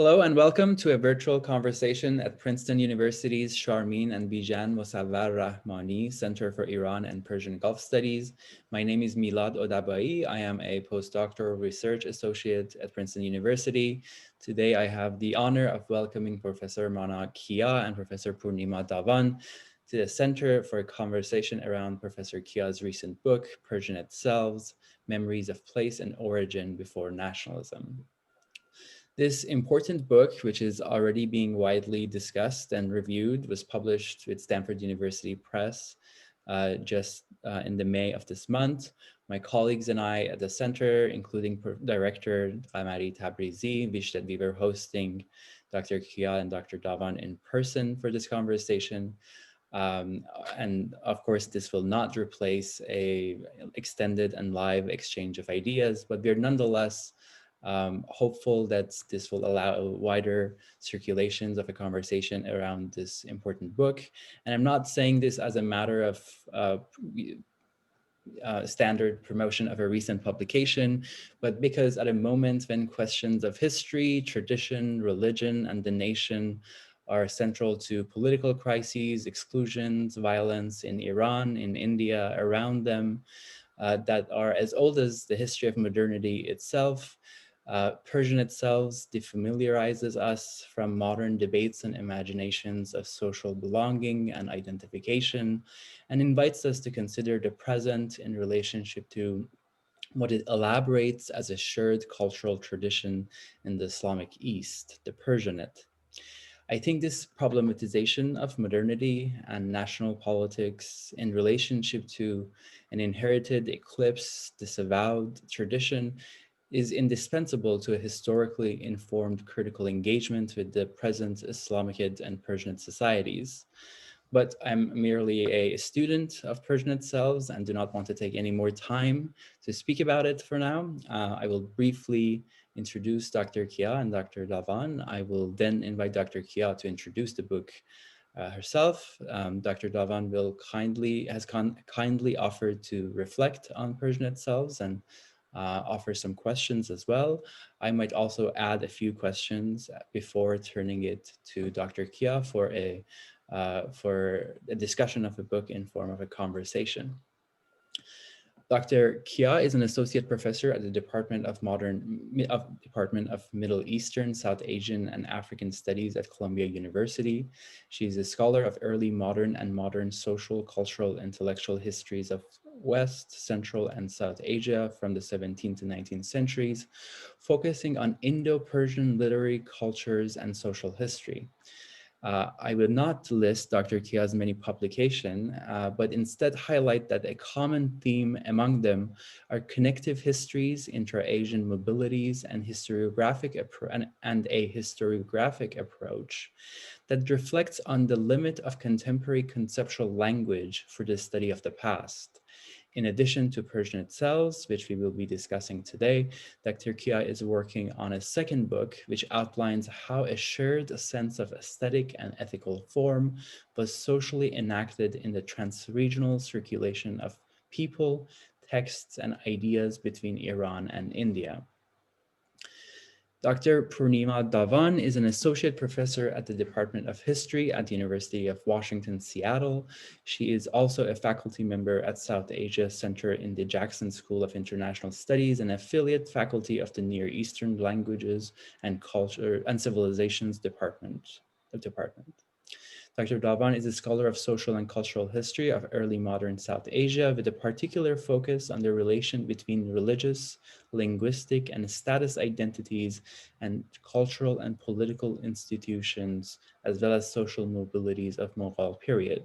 Hello and welcome to a virtual conversation at Princeton University's Sharmin and Bijan Mossavar-Rahmani Center for Iran and Persian Gulf Studies. My name is Milad Odabai. I am a postdoctoral research associate at Princeton University. Today I have the honor of welcoming Professor Mana Kia and Professor Purnima Dhavan to the Center for a conversation around Professor Kia's recent book, Persianate Selves, Memories of Place and Origin Before Nationalism. This important book, which is already being widely discussed and reviewed, was published with Stanford University Press just in the May of this month. My colleagues and I at the center, including Director Amari Tabrizi, wish that we were hosting Dr. Kia and Dr. Dhavan in person for this conversation. And of course, this will not replace an extended and live exchange of ideas, but we're nonetheless hopeful that this will allow wider circulations of a conversation around this important book. And I'm not saying this as a matter of standard promotion of a recent publication, but because at a moment when questions of history, tradition, religion, and the nation are central to political crises, exclusions, violence in Iran, in India, around them, that are as old as the history of modernity itself. Persianate Selves defamiliarizes us from modern debates and imaginations of social belonging and identification, and invites us to consider the present in relationship to what it elaborates as a shared cultural tradition in the Islamic East, the Persianate. I think this problematization of modernity and national politics in relationship to an inherited, eclipsed, disavowed tradition is indispensable to a historically informed critical engagement with the present Islamicate and Persianate societies. But I'm merely a student of Persianate Selves and do not want to take any more time to speak about it for now. I will briefly introduce Dr. Kia and Dr. Dhavan. I will then invite Dr. Kia to introduce the book herself. Dr. Dhavan has kindly offered to reflect on Persianate Selves and offer some questions as well. I might also add a few questions before turning it to Dr. Kia for a discussion of the book in form of a conversation. Dr. Kia is an associate professor at the Department of Middle Eastern, South Asian, and African Studies at Columbia University. She is a scholar of early modern and modern social, cultural, intellectual histories of West, Central, and South Asia from the 17th to 19th centuries, focusing on Indo-Persian literary cultures and social history. I will not list Dr. Kia's many publications, but instead highlight that a common theme among them are connective histories, intra-Asian mobilities, and a historiographic approach that reflects on the limit of contemporary conceptual language for the study of the past. In addition to Persianate Selves, which we will be discussing today, Dr. Kia is working on a second book, which outlines how a shared sense of aesthetic and ethical form was socially enacted in the trans-regional circulation of people, texts, and ideas between Iran and India. Dr. Purnima Dhavan is an associate professor at the Department of History at the University of Washington, Seattle. She is also a faculty member at South Asia Center in the Jackson School of International Studies and affiliate faculty of the Near Eastern Languages and Culture and Civilizations Department. Dr. Dhavan is a scholar of social and cultural history of early modern South Asia with a particular focus on the relation between religious, linguistic, and status identities and cultural and political institutions, as well as social mobilities of Mughal period.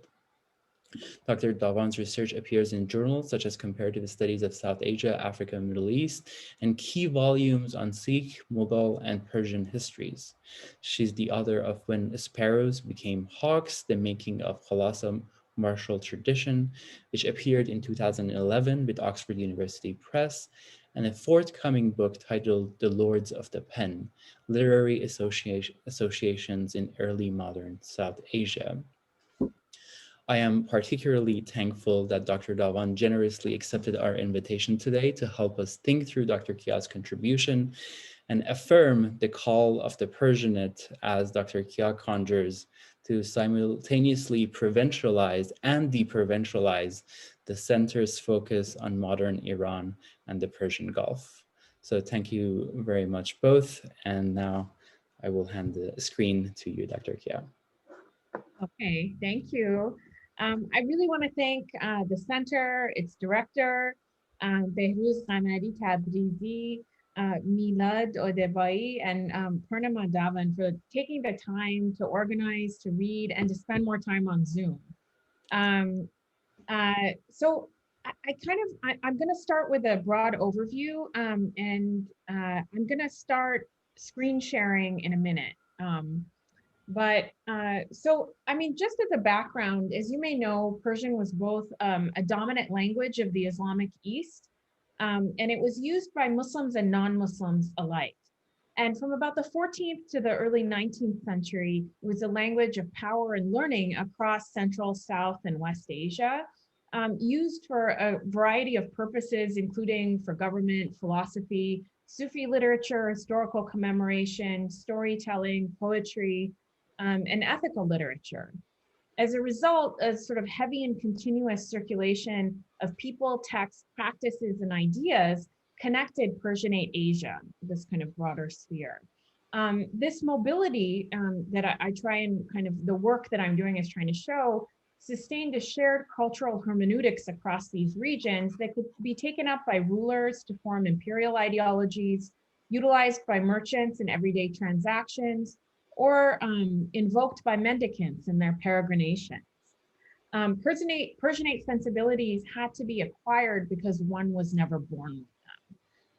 Dr. Dhawan's research appears in journals such as Comparative Studies of South Asia, Africa, and Middle East, and key volumes on Sikh, Mughal, and Persian histories. She's the author of When Sparrows Became Hawks, The Making of Khalasa Martial Tradition, which appeared in 2011 with Oxford University Press, and a forthcoming book titled The Lords of the Pen, Literary Associations in Early Modern South Asia. I am particularly thankful that Dr. Dhawan generously accepted our invitation today to help us think through Dr. Kia's contribution and affirm the call of the Persianate, as Dr. Kia conjures, to simultaneously provincialize and deprovincialize the center's focus on modern Iran and the Persian Gulf. So thank you very much both. And now I will hand the screen to you, Dr. Kia. Okay, thank you. I really want to thank the center, its director, Behruz Qamari Tabrizi, Milad Odebai, and Purnima Dhavan for taking the time to organize, to read, and to spend more time on Zoom. So I'm going to start with a broad overview, and I'm going to start screen sharing in a minute. Just as a background, as you may know, Persian was both a dominant language of the Islamic East, and it was used by Muslims and non-Muslims alike. And from about the 14th to the early 19th century, it was a language of power and learning across Central, South, and West Asia, used for a variety of purposes, including for government, philosophy, Sufi literature, historical commemoration, storytelling, poetry, and ethical literature. As a result, a sort of heavy and continuous circulation of people, texts, practices, and ideas connected Persianate Asia, this kind of broader sphere. This mobility that I try and kind of the work that I'm doing is trying to show sustained a shared cultural hermeneutics across these regions that could be taken up by rulers to form imperial ideologies, utilized by merchants in everyday transactions, or invoked by mendicants in their peregrinations. Persianate sensibilities had to be acquired because one was never born with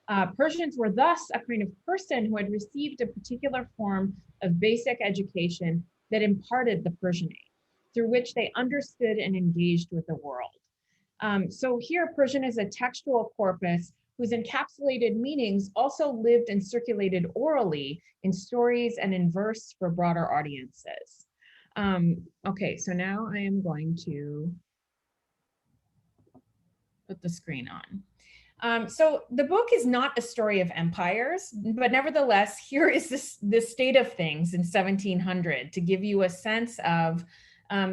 them. Persians were thus a kind of person who had received a particular form of basic education that imparted the Persianate, through which they understood and engaged with the world. So here, Persian is a textual corpus whose encapsulated meanings also lived and circulated orally in stories and in verse for broader audiences. Okay, so now I am going to put the screen on. So the book is not a story of empires, but nevertheless, here is this state of things in 1700 to give you a sense of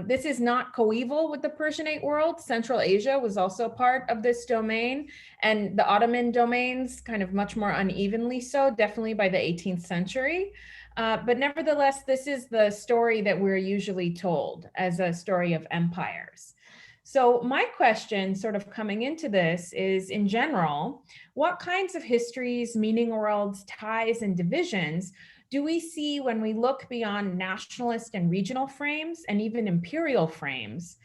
this is not coeval with the Persianate world. Central Asia was also part of this domain, and the Ottoman domains kind of much more unevenly so, definitely by the 18th century. But nevertheless, this is the story that we're usually told as a story of empires. So my question sort of coming into this is, in general, what kinds of histories, meaning worlds, ties, and divisions do we see when we look beyond nationalist and regional frames and even imperial frames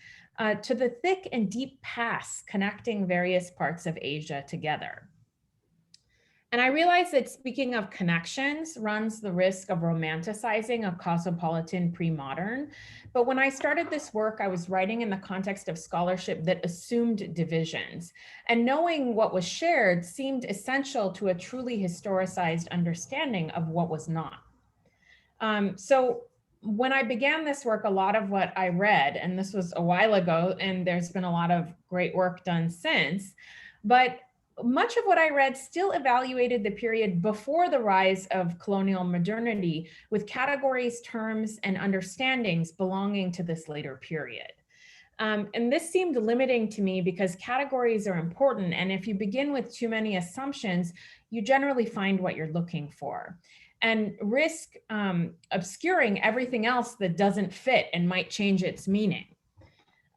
to the thick and deep past connecting various parts of Asia together? And I realize that speaking of connections runs the risk of romanticizing a cosmopolitan pre-modern. But when I started this work, I was writing in the context of scholarship that assumed divisions. And knowing what was shared seemed essential to a truly historicized understanding of what was not. So when I began this work, a lot of what I read, and this was a while ago, and there's been a lot of great work done since, but much of what I read still evaluated the period before the rise of colonial modernity with categories, terms, and understandings belonging to this later period. And this seemed limiting to me because categories are important, and if you begin with too many assumptions, you generally find what you're looking for and risk obscuring everything else that doesn't fit and might change its meaning.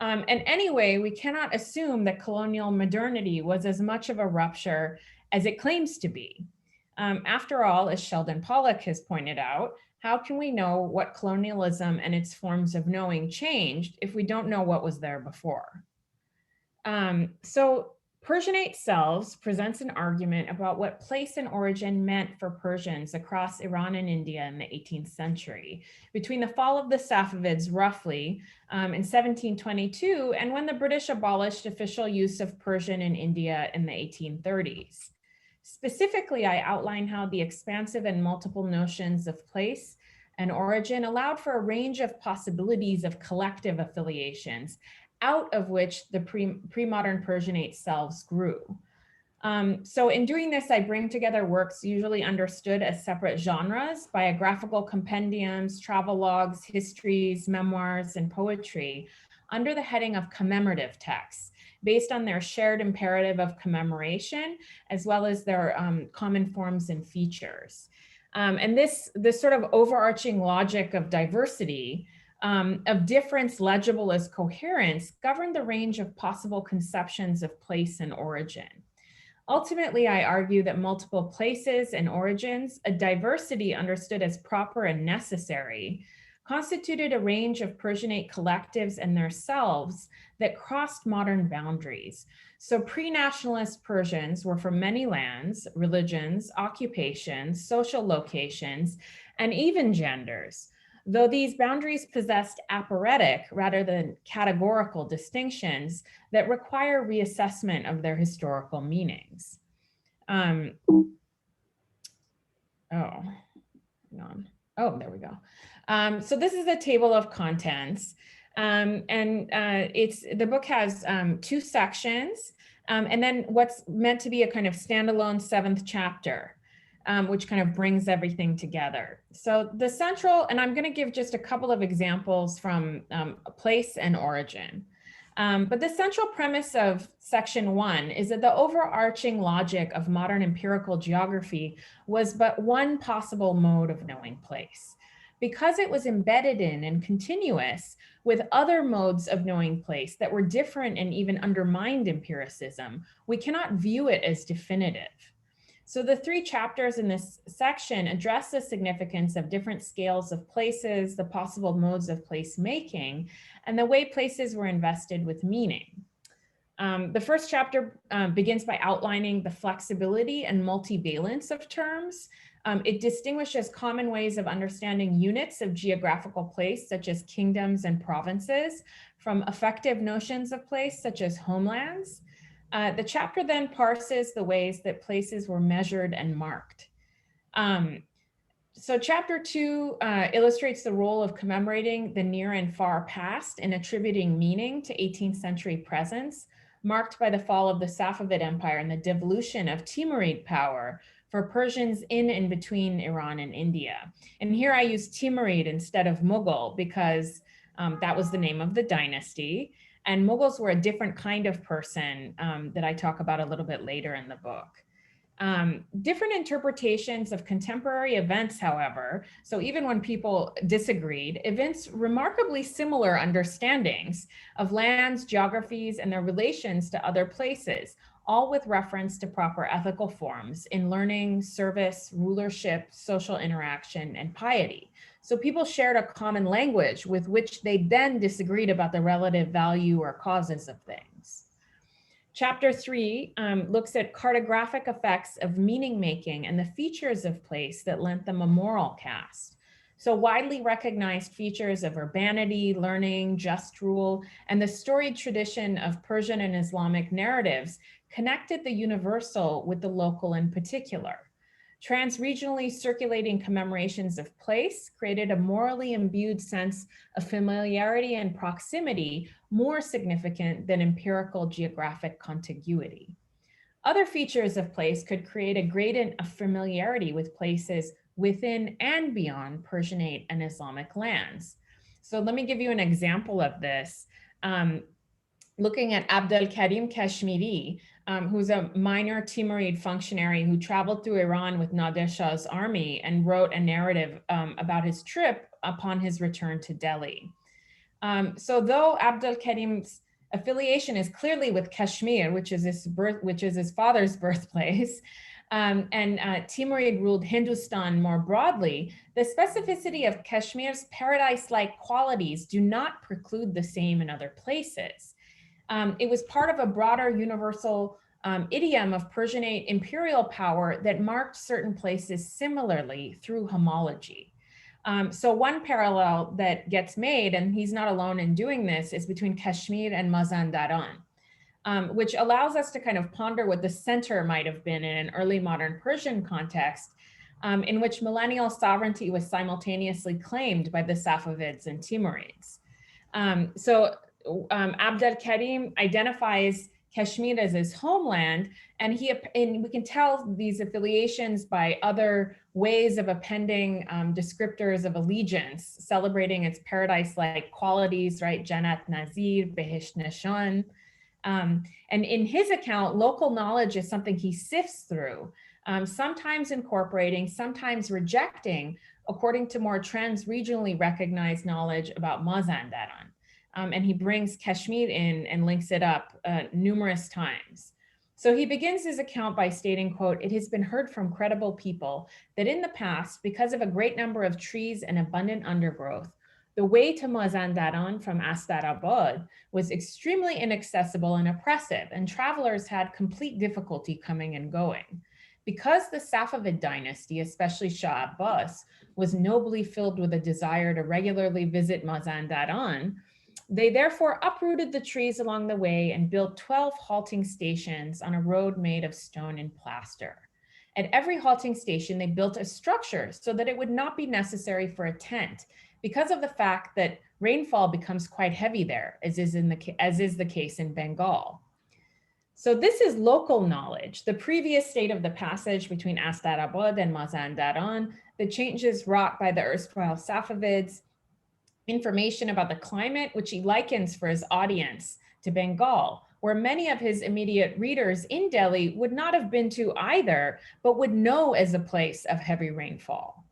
And anyway, we cannot assume that colonial modernity was as much of a rupture as it claims to be. After all, as Sheldon Pollock has pointed out, how can we know what colonialism and its forms of knowing changed if we don't know what was there before? So Persianate Selves presents an argument about what place and origin meant for Persians across Iran and India in the 18th century, between the fall of the Safavids roughly in 1722 and when the British abolished official use of Persian in India in the 1830s. Specifically, I outline how the expansive and multiple notions of place and origin allowed for a range of possibilities of collective affiliations, out of which the pre-modern Persianate selves grew. So in doing this, I bring together works usually understood as separate genres: biographical compendiums, travelogues, histories, memoirs, and poetry, under the heading of commemorative texts, based on their shared imperative of commemoration, as well as their common forms and features. And this sort of overarching logic of diversity, of difference legible as coherence, govern the range of possible conceptions of place and origin. Ultimately, I argue that multiple places and origins, a diversity understood as proper and necessary, constituted a range of Persianate collectives and their selves that crossed modern boundaries. So pre-nationalist Persians were from many lands, religions, occupations, social locations, and even genders, though these boundaries possessed aphoretic rather than categorical distinctions that require reassessment of their historical meanings. Oh, hang on. Oh, there we go. So this is the table of contents. The book has 2 sections, and then what's meant to be a kind of standalone 7th chapter, which kind of brings everything together. So the central, and I'm going to give just a couple of examples from place and origin. But the central premise of section 1 is that the overarching logic of modern empirical geography was but one possible mode of knowing place. Because it was embedded in and continuous with other modes of knowing place that were different and even undermined empiricism, we cannot view it as definitive. So the 3 chapters in this section address the significance of different scales of places, the possible modes of placemaking, and the way places were invested with meaning. The first chapter begins by outlining the flexibility and multivalence of terms. It distinguishes common ways of understanding units of geographical place, such as kingdoms and provinces, from effective notions of place, such as homelands. The chapter then parses the ways that places were measured and marked. So chapter 2 illustrates the role of commemorating the near and far past in attributing meaning to 18th century presence, marked by the fall of the Safavid Empire and the devolution of Timurid power for Persians in and between Iran and India. And here I use Timurid instead of Mughal because that was the name of the dynasty. And Mughals were a different kind of person that I talk about a little bit later in the book. Different interpretations of contemporary events, however, so even when people disagreed, evinced remarkably similar understandings of lands, geographies, and their relations to other places, all with reference to proper ethical forms in learning, service, rulership, social interaction, and piety. So people shared a common language with which they then disagreed about the relative value or causes of things. Chapter 3 looks at cartographic effects of meaning making and the features of place that lent them a moral cast. So widely recognized features of urbanity, learning, just rule, and the storied tradition of Persian and Islamic narratives connected the universal with the local in particular. Transregionally circulating commemorations of place created a morally imbued sense of familiarity and proximity more significant than empirical geographic contiguity. Other features of place could create a gradient of familiarity with places within and beyond Persianate and Islamic lands. So let me give you an example of this. Looking at Abdel Karim Kashmiri, who's a minor Timurid functionary who traveled through Iran with Nader Shah's army and wrote a narrative about his trip upon his return to Delhi. So though Abdel Karim's affiliation is clearly with Kashmir, which is his father's birthplace, and Timurid ruled Hindustan more broadly, the specificity of Kashmir's paradise-like qualities do not preclude the same in other places. It was part of a broader universal idiom of Persianate imperial power that marked certain places similarly through homology. So one parallel that gets made, and he's not alone in doing this, is between Kashmir and Mazandaran, which allows us to kind of ponder what the center might have been in an early modern Persian context, in which millennial sovereignty was simultaneously claimed by the Safavids and Timurids. Abdel Karim identifies Kashmir as his homeland, and we can tell these affiliations by other ways of appending descriptors of allegiance, celebrating its paradise-like qualities, right? Jannat Nazir, Behesh Nishan. And in his account, local knowledge is something he sifts through, sometimes incorporating, sometimes rejecting, according to more trans-regionally recognized knowledge about Mazandaran. And he brings Kashmir in and links it up numerous times. So he begins his account by stating, quote, "It has been heard from credible people that in the past, because of a great number of trees and abundant undergrowth, the way to Mazandaran from Astarabad was extremely inaccessible and oppressive, and travelers had complete difficulty coming and going. Because the Safavid dynasty, especially Shah Abbas, was nobly filled with a desire to regularly visit Mazandaran, they therefore uprooted the trees along the way and built 12 halting stations on a road made of stone and plaster. At every halting station, they built a structure so that it would not be necessary for a tent because of the fact that rainfall becomes quite heavy there, as is the case in Bengal." So this is local knowledge, the previous state of the passage between Astarabad and Mazandaran, the changes wrought by the erstwhile Safavids, information about the climate, which he likens for his audience to Bengal, where many of his immediate readers in Delhi would not have been to either, but would know as a place of heavy rainfall.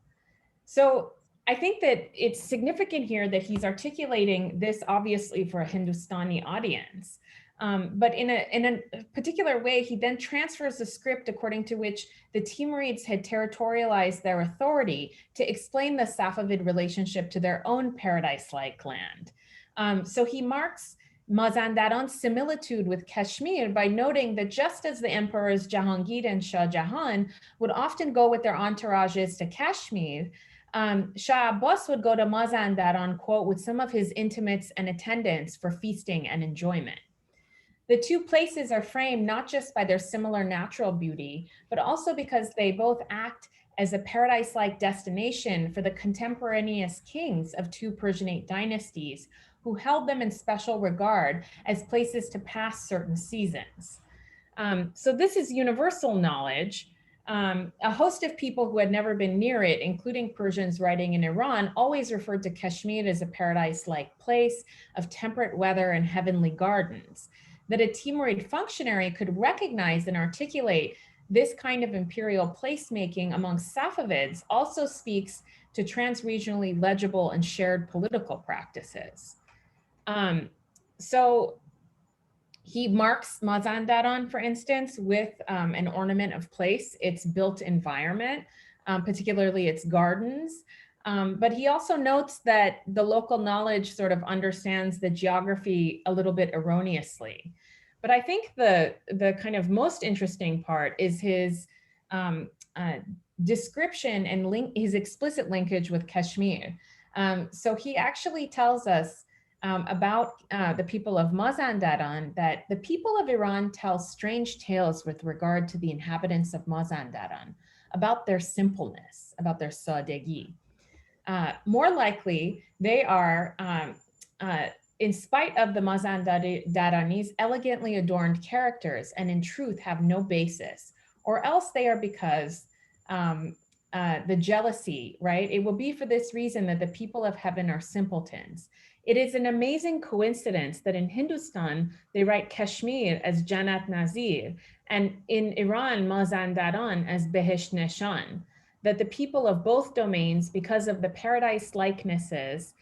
So I think that it's significant here that he's articulating this obviously for a Hindustani audience. But in a particular way, he then transfers the script according to which the Timurids had territorialized their authority to explain the Safavid relationship to their own paradise-like land. So he marks Mazandaran's similitude with Kashmir by noting that just as the emperors Jahangir and Shah Jahan would often go with their entourages to Kashmir, Shah Abbas would go to Mazandaran, quote, with some of his intimates and attendants for feasting and enjoyment. The two places are framed not just by their similar natural beauty, but also because they both act as a paradise-like destination for the contemporaneous kings of two Persianate dynasties who held them in special regard as places to pass certain seasons. So this is universal knowledge. A host of people who had never been near it, including Persians writing in Iran, always referred to Kashmir as a paradise-like place of temperate weather and heavenly gardens. That a Timurid functionary could recognize and articulate this kind of imperial placemaking among Safavids also speaks to trans-regionally legible and shared political practices. So he marks Mazandaran, for instance, with an ornament of place, its built environment, particularly its gardens. But he also notes that the local knowledge sort of understands the geography a little bit erroneously. But I think the kind of most interesting part is his description and his explicit linkage with Kashmir. So he actually tells us about the people of Mazandaran that the people of Iran tell strange tales with regard to the inhabitants of Mazandaran, about their simpleness, about their sadegi. More likely, they are, in spite of the Mazandarani's elegantly adorned characters, and in truth have no basis, or else they are because the jealousy, right? It will be for this reason that the people of heaven are simpletons. It is an amazing coincidence that in Hindustan, they write Kashmir as Jannat Nazir, and in Iran, Mazandaran as Behesh Nishan, that the people of both domains, because of the paradise likenesses,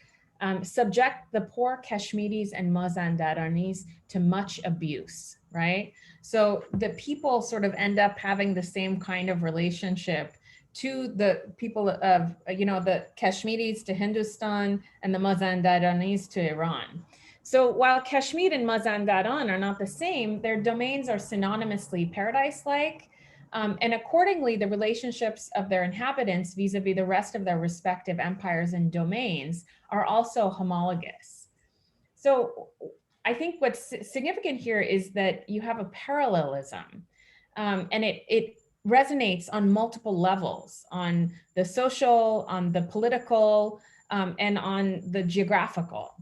subject the poor Kashmiris and Mazandaranis to much abuse, right? So the people sort of end up having the same kind of relationship to the people of, the Kashmiris to Hindustan and the Mazandaranis to Iran. So while Kashmir and Mazandaran are not the same, their domains are synonymously paradise-like, and accordingly, the relationships of their inhabitants vis-a-vis the rest of their respective empires and domains are also homologous. So I think what's significant here is that you have a parallelism, and it resonates on multiple levels, on the social, on the political, and on the geographical.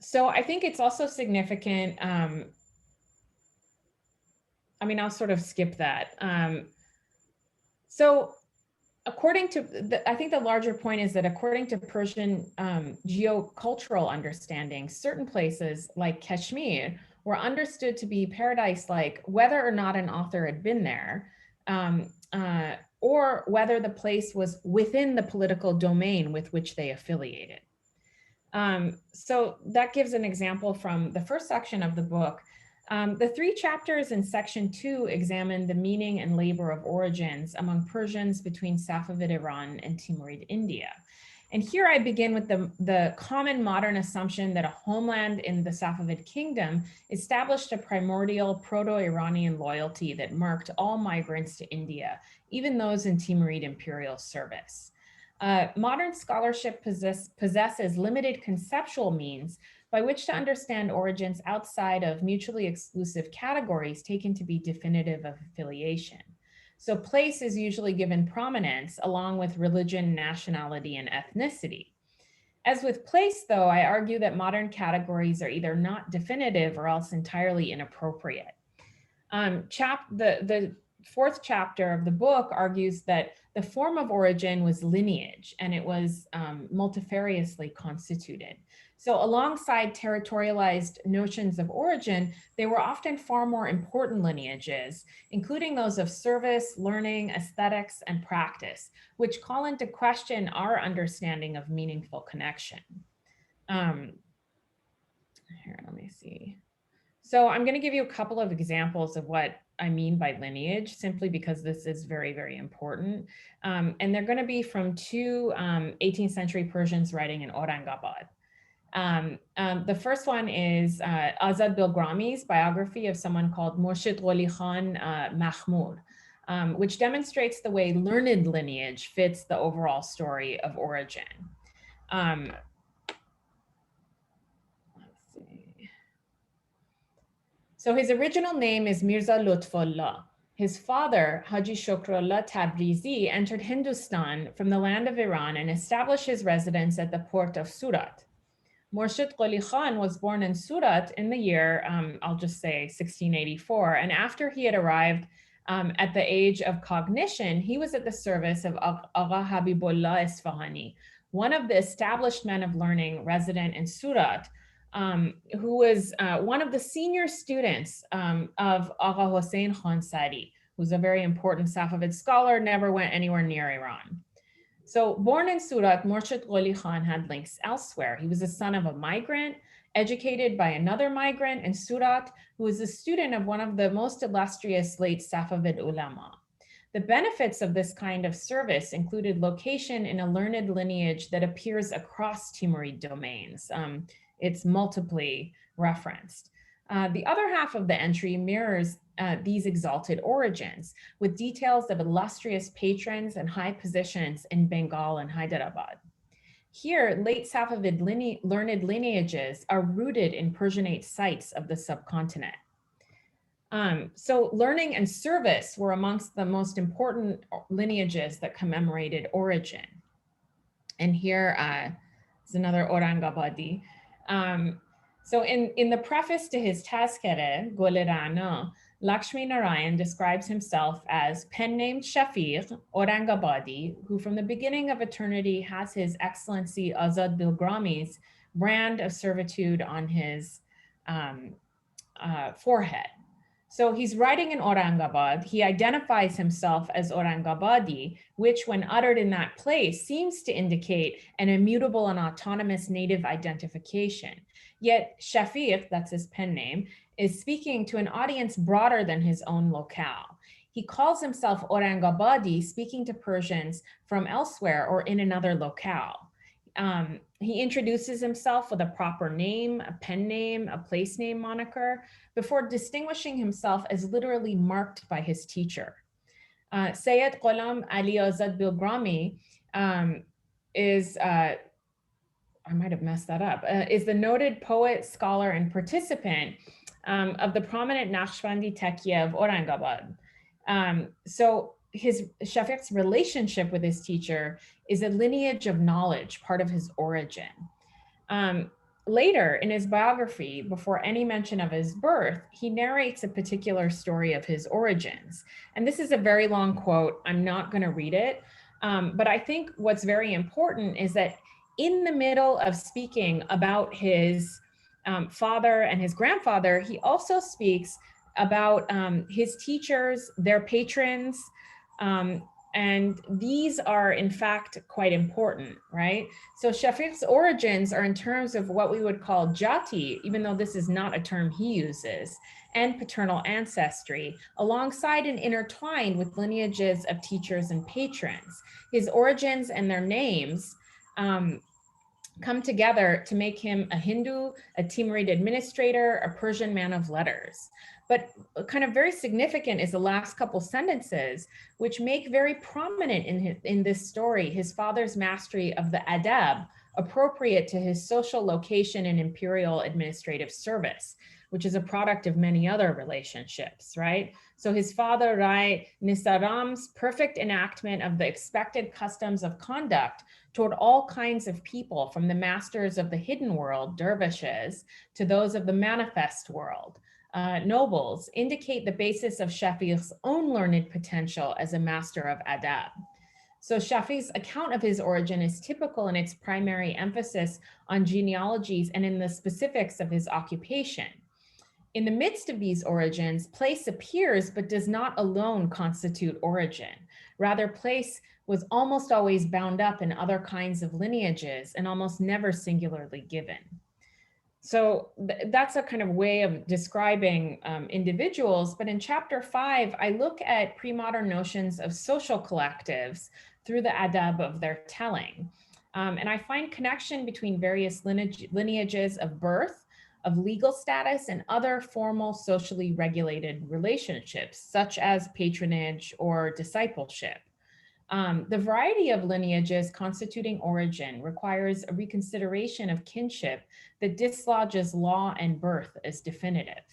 So I think it's also significant. I mean, I'll sort of skip that. So according to, I think the larger point is that according to Persian geocultural understanding, certain places like Kashmir were understood to be paradise-like, whether or not an author had been there, or whether the place was within the political domain with which they affiliated. So that gives an example from the first section of the book. The 3 chapters in section 2 examine the meaning and labor of origins among Persians between Safavid Iran and Timurid India. And here I begin with the common modern assumption that a homeland in the Safavid kingdom established a primordial Proto-Iranian loyalty that marked all migrants to India, even those in Timurid imperial service. Modern scholarship possesses limited conceptual means by which to understand origins outside of mutually exclusive categories taken to be definitive of affiliation. So place is usually given prominence along with religion, nationality, and ethnicity. As with place, though, I argue that modern categories are either not definitive or else entirely inappropriate. The 4th chapter of the book argues that the form of origin was lineage, and it was multifariously constituted. So alongside territorialized notions of origin, they were often far more important lineages, including those of service, learning, aesthetics, and practice, which call into question our understanding of meaningful connection. Here, let me see. So I'm going to give you a couple of examples of what I mean by lineage, simply because this is very, very important. And they're going to be from 2 18th century Persians writing in Aurangabad. The first one is Azad Bilgrami's biography of someone called Murshid Qoli Khan Mahmud, which demonstrates the way learned lineage fits the overall story of origin. So his original name is Mirza Lutfullah. His father, Haji Shokrullah Tabrizi, entered Hindustan from the land of Iran and established his residence at the port of Surat. Murshid Qoli Khan was born in Surat in the year, I'll just say 1684. And after he had arrived at the age of cognition, he was at the service of Agha Habibullah Isfahani, one of the established men of learning resident in Surat, who was one of the senior students of Agha Hossein Khan Sadi, who's a very important Safavid scholar, never went anywhere near Iran. So born in Surat, Murshid Qoli Khan had links elsewhere. He was the son of a migrant, educated by another migrant in Surat, who was a student of one of the most illustrious late Safavid ulama. The benefits of this kind of service included location in a learned lineage that appears across Timurid domains. It's multiply referenced. The other half of the entry mirrors these exalted origins with details of illustrious patrons and high positions in Bengal and Hyderabad. Here, late Safavid learned lineages are rooted in Persianate sites of the subcontinent. So learning and service were amongst the most important lineages that commemorated origin. And here is another Aurangabadi. So in the preface to his Tazkere, Gol Rana, Lakshmi Narayan describes himself as pen-named Shafiq Aurangabadi, who from the beginning of eternity has his excellency Azad Bilgrami's brand of servitude on his forehead. So he's writing in Aurangabad. He identifies himself as Aurangabadi, which when uttered in that place seems to indicate an immutable and autonomous native identification. Yet Shafiq, that's his pen name, is speaking to an audience broader than his own locale. He calls himself Aurangabadi, speaking to Persians from elsewhere or in another locale. He introduces himself with a proper name, a pen name, a place name moniker, before distinguishing himself as literally marked by his teacher. Sayyid Ghulam Ali Azad Bilgrami is, I might have messed that up, is the noted poet, scholar, and participant of the prominent Naqshbandi Taqiyya of Aurangabad. So Shafiq's relationship with his teacher is a lineage of knowledge, part of his origin. later in his biography, before any mention of his birth, he narrates a particular story of his origins. And this is a very long quote. I'm not going to read it. But I think what's very important is that in the middle of speaking about his father and his grandfather, he also speaks about his teachers, their patrons, and these are in fact quite important, right? So Shafiq's origins are in terms of what we would call jati, even though this is not a term he uses, and paternal ancestry, alongside and intertwined with lineages of teachers and patrons. His origins and their names come together to make him a Hindu, a Timurid administrator, a Persian man of letters. But kind of very significant is the last couple sentences, which make very prominent in this story his father's mastery of the adab, appropriate to his social location and imperial administrative service, which is a product of many other relationships, right? So his father, Rai Nisaram's perfect enactment of the expected customs of conduct toward all kinds of people, from the masters of the hidden world, dervishes, to those of the manifest world, nobles, indicate the basis of Shafiq's own learned potential as a master of adab. So Shafiq's account of his origin is typical in its primary emphasis on genealogies and in the specifics of his occupation. In the midst of these origins, place appears but does not alone constitute origin. Rather, place was almost always bound up in other kinds of lineages and almost never singularly given. So that's a kind of way of describing individuals. But in chapter 5, I look at pre-modern notions of social collectives through the adab of their telling. And I find connection between various lineages of birth, of legal status, and other formal socially regulated relationships, such as patronage or discipleship. The variety of lineages constituting origin requires a reconsideration of kinship that dislodges law and birth as definitive.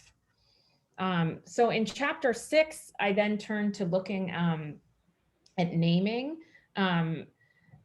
So in chapter 6, I then turn to looking at naming,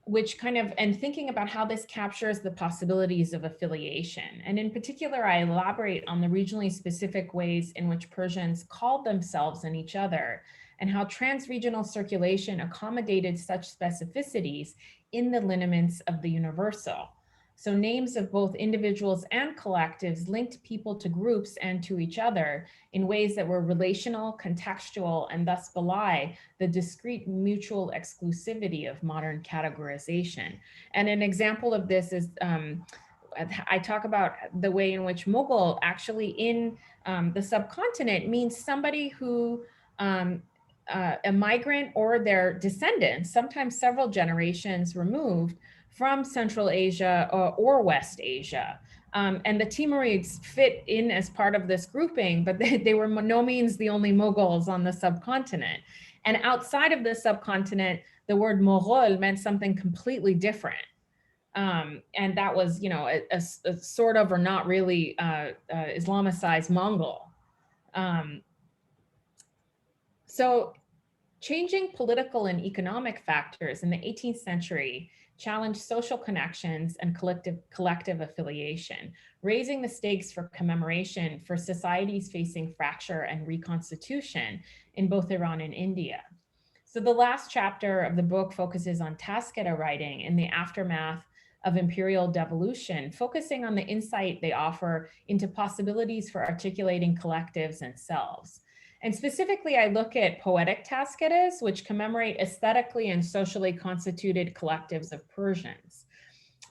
which kind of, and thinking about how this captures the possibilities of affiliation. And in particular, I elaborate on the regionally specific ways in which Persians called themselves and each other, and how trans-regional circulation accommodated such specificities in the lineaments of the universal. So names of both individuals and collectives linked people to groups and to each other in ways that were relational, contextual, and thus belie the discrete mutual exclusivity of modern categorization. And an example of this is, I talk about the way in which Mughal actually in the subcontinent means somebody who a migrant or their descendants, sometimes several generations removed from Central Asia or West Asia. And the Timurids fit in as part of this grouping, but they were by no means the only Mughals on the subcontinent. And outside of the subcontinent, the word Mughal meant something completely different. And that was, you know, a sort of or not really Islamicized Mongol. So changing political and economic factors in the 18th century challenged social connections and collective affiliation, raising the stakes for commemoration for societies facing fracture and reconstitution in both Iran and India. So the last chapter of the book focuses on Tasketa writing in the aftermath of imperial devolution, focusing on the insight they offer into possibilities for articulating collectives and selves. And specifically, I look at poetic tasketas, which commemorate aesthetically and socially constituted collectives of Persians.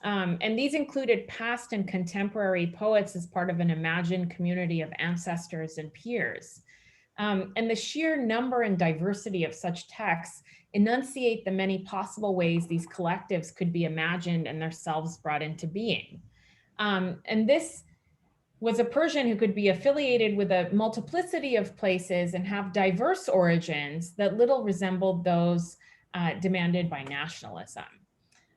And these included past and contemporary poets as part of an imagined community of ancestors and peers. And the sheer number and diversity of such texts enunciate the many possible ways these collectives could be imagined and themselves brought into being. And this was a Persian who could be affiliated with a multiplicity of places and have diverse origins that little resembled those demanded by nationalism.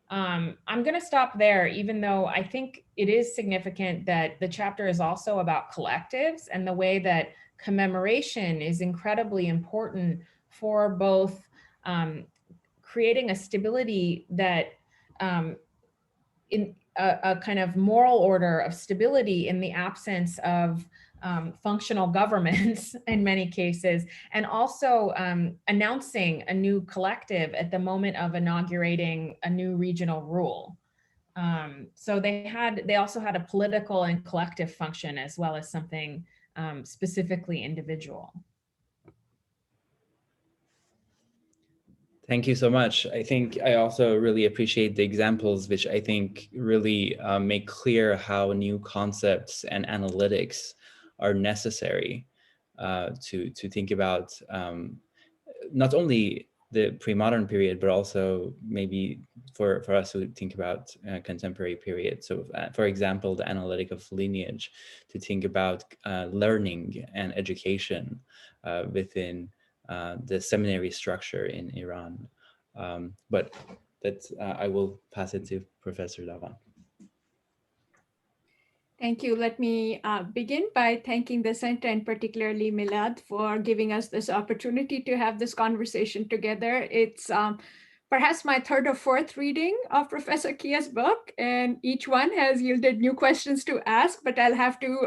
I'm going to stop there, even though I think it is significant that the chapter is also about collectives and the way that commemoration is incredibly important for both creating a stability that a kind of moral order of stability in the absence of functional governments in many cases, and also announcing a new collective at the moment of inaugurating a new regional rule. So they also had a political and collective function as well as something specifically individual. Thank you so much. I think I also really appreciate the examples, which I think really make clear how new concepts and analytics are necessary to think about not only the pre-modern period, but also maybe for us to think about contemporary period. So for example, the analytic of lineage, to think about learning and education within the seminary structure in Iran. But that's, I will pass it to Professor Dhawan. Thank you. Let me begin by thanking the center and particularly Milad for giving us this opportunity to have this conversation together. It's perhaps my third or fourth reading of Professor Kia's book, and each one has yielded new questions to ask, but I'll have to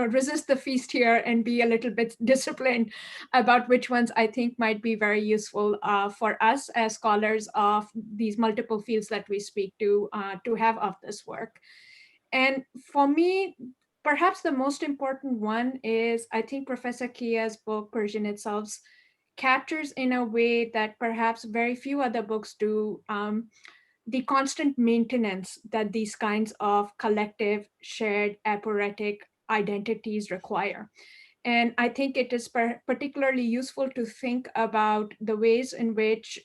resist the feast here and be a little bit disciplined about which ones I think might be very useful for us as scholars of these multiple fields that we speak to have of this work. And for me, perhaps the most important one is, I think Professor Kia's book, Persianate Selves, captures in a way that perhaps very few other books do, the constant maintenance that these kinds of collective, shared, aporetic identities require. And I think it is particularly useful to think about the ways in which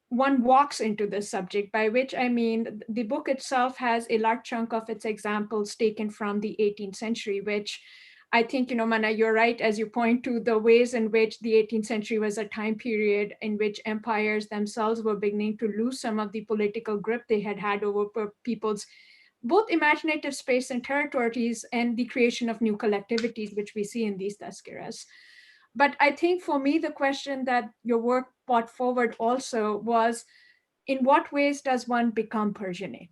one walks into this subject, by which I mean the book itself has a large chunk of its examples taken from the 18th century, which I think, Mana, you're right, as you point to the ways in which the 18th century was a time period in which empires themselves were beginning to lose some of the political grip they had over people's both imaginative space and territories, and the creation of new collectivities, which we see in these tazkiras. But I think for me, the question that your work brought forward also was, in what ways does one become Persianate?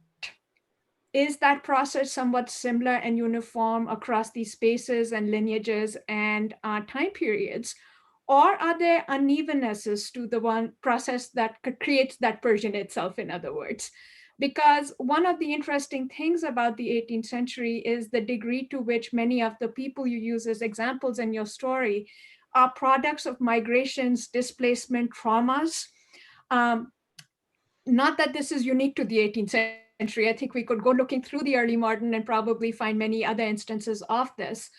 Is that process somewhat similar and uniform across these spaces and lineages and time periods? Or are there unevennesses to the one process that creates that Persianate self, in other words? Because one of the interesting things about the 18th century is the degree to which many of the people you use as examples in your story are products of migrations, displacement, traumas. Not that this is unique to the 18th century. I think we could go looking through the early modern and probably find many other instances of this.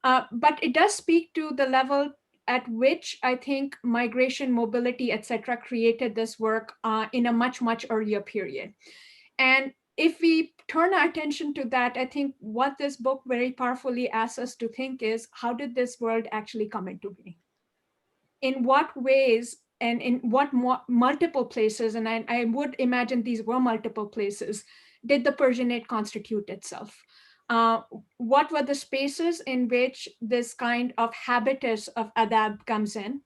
But it does speak to the level at which I think migration, mobility, et cetera, created this work in a much, much earlier period. And if we turn our attention to that, I think what this book very powerfully asks us to think is, how did this world actually come into being? In what ways and in what multiple places, and I would imagine these were multiple places, did the Persianate constitute itself? What were the spaces in which this kind of habitus of adab comes in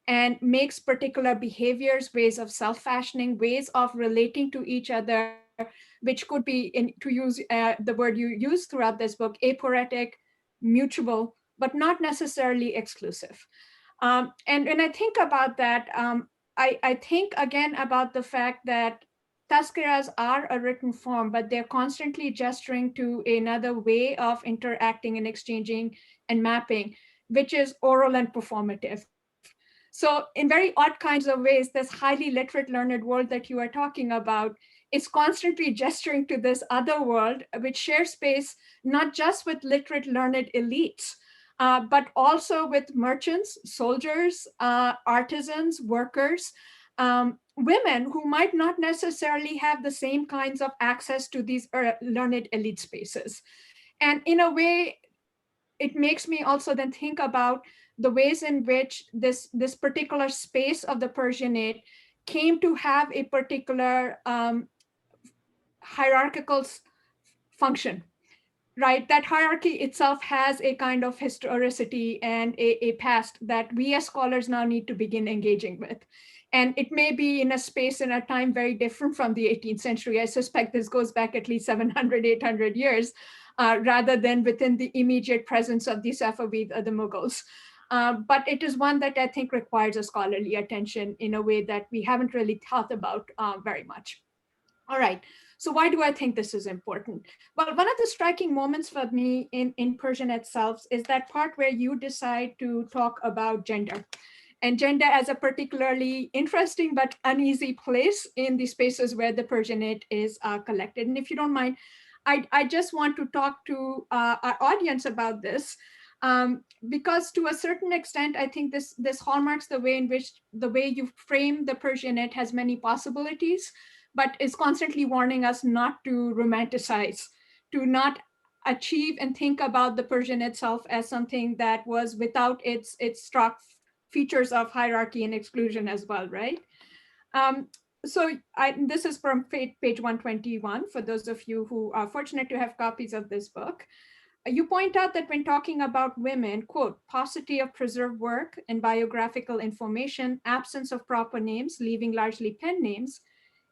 and makes particular behaviors, ways of self-fashioning, ways of relating to each other, which could be, to use the word you use throughout this book, aporetic, mutual, but not necessarily exclusive. And when I think about that, I think again about the fact that tazkiras are a written form, but they're constantly gesturing to another way of interacting and exchanging and mapping, which is oral and performative. So in very odd kinds of ways, this highly literate, learned world that you are talking about is constantly gesturing to this other world, which shares space not just with literate, learned elites, but also with merchants, soldiers, artisans, workers, women who might not necessarily have the same kinds of access to these learned elite spaces. And in a way, it makes me also then think about the ways in which this particular space of the Persianate came to have a particular hierarchical function. right? That hierarchy itself has a kind of historicity and a past that we as scholars now need to begin engaging with. And it may be in a space and a time very different from the 18th century. I suspect this goes back at least 700, 800 years, rather than within the immediate presence of the Safavid or the Mughals. But it is one that I think requires a scholarly attention in a way that we haven't really thought about very much. All right, so why do I think this is important? Well, one of the striking moments for me in Persianate Selves is that part where you decide to talk about gender, and gender as a particularly interesting but uneasy place in the spaces where the Persianate is collected. And if you don't mind, I just want to talk to our audience about this, because to a certain extent, I think this hallmarks the way in which the way you frame the Persianate has many possibilities, but is constantly warning us not to romanticize, to not achieve and think about the Persian itself as something that was without its struck features of hierarchy and exclusion as well, right? So this is from page 121, for those of you who are fortunate to have copies of this book. You point out that when talking about women, quote, paucity of preserved work and biographical information, absence of proper names, leaving largely pen names,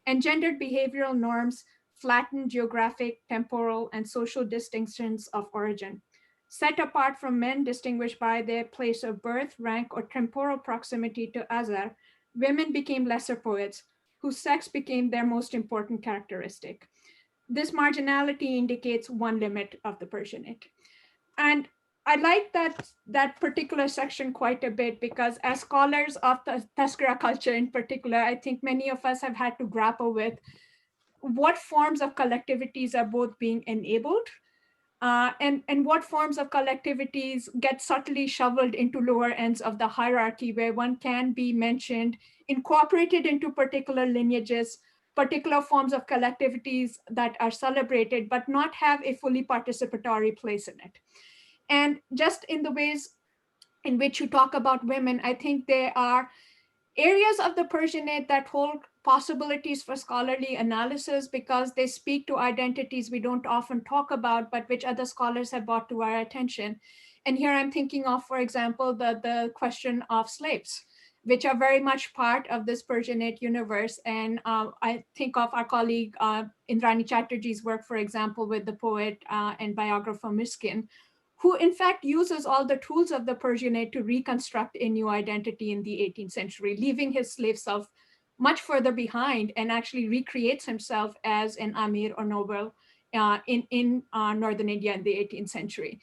and gendered behavioral norms flatten geographic, temporal, and social distinctions of origin. Set apart from men distinguished by their place of birth, rank, or temporal proximity to Azar, women became lesser poets whose sex became their most important characteristic. This marginality indicates one limit of the Persianate. And I like that particular section quite a bit, because as scholars of the Tazkira culture in particular, I think many of us have had to grapple with what forms of collectivities are both being enabled and what forms of collectivities get subtly shoveled into lower ends of the hierarchy, where one can be mentioned, incorporated into particular lineages, particular forms of collectivities that are celebrated, but not have a fully participatory place in it. And just in the ways in which you talk about women, I think there are areas of the Persianate that hold possibilities for scholarly analysis, because they speak to identities we don't often talk about, but which other scholars have brought to our attention. And here I'm thinking of, for example, the question of slaves, which are very much part of this Persianate universe. And I think of our colleague Indrani Chatterjee's work, for example, with the poet and biographer Miskin, who in fact uses all the tools of the Persianate to reconstruct a new identity in the 18th century, leaving his slave self much further behind, and actually recreates himself as an Amir or noble in Northern India in the 18th century.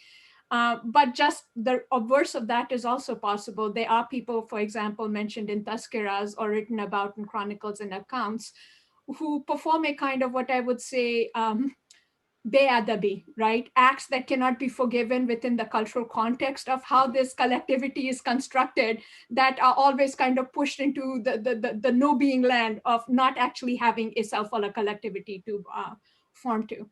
But just the obverse of that is also possible. There are people, for example, mentioned in Tazkiras or written about in chronicles and accounts, who perform a kind of what I would say be'adabi, right? Acts that cannot be forgiven within the cultural context of how this collectivity is constructed, that are always kind of pushed into the no being land of not actually having a self or a collectivity to form to.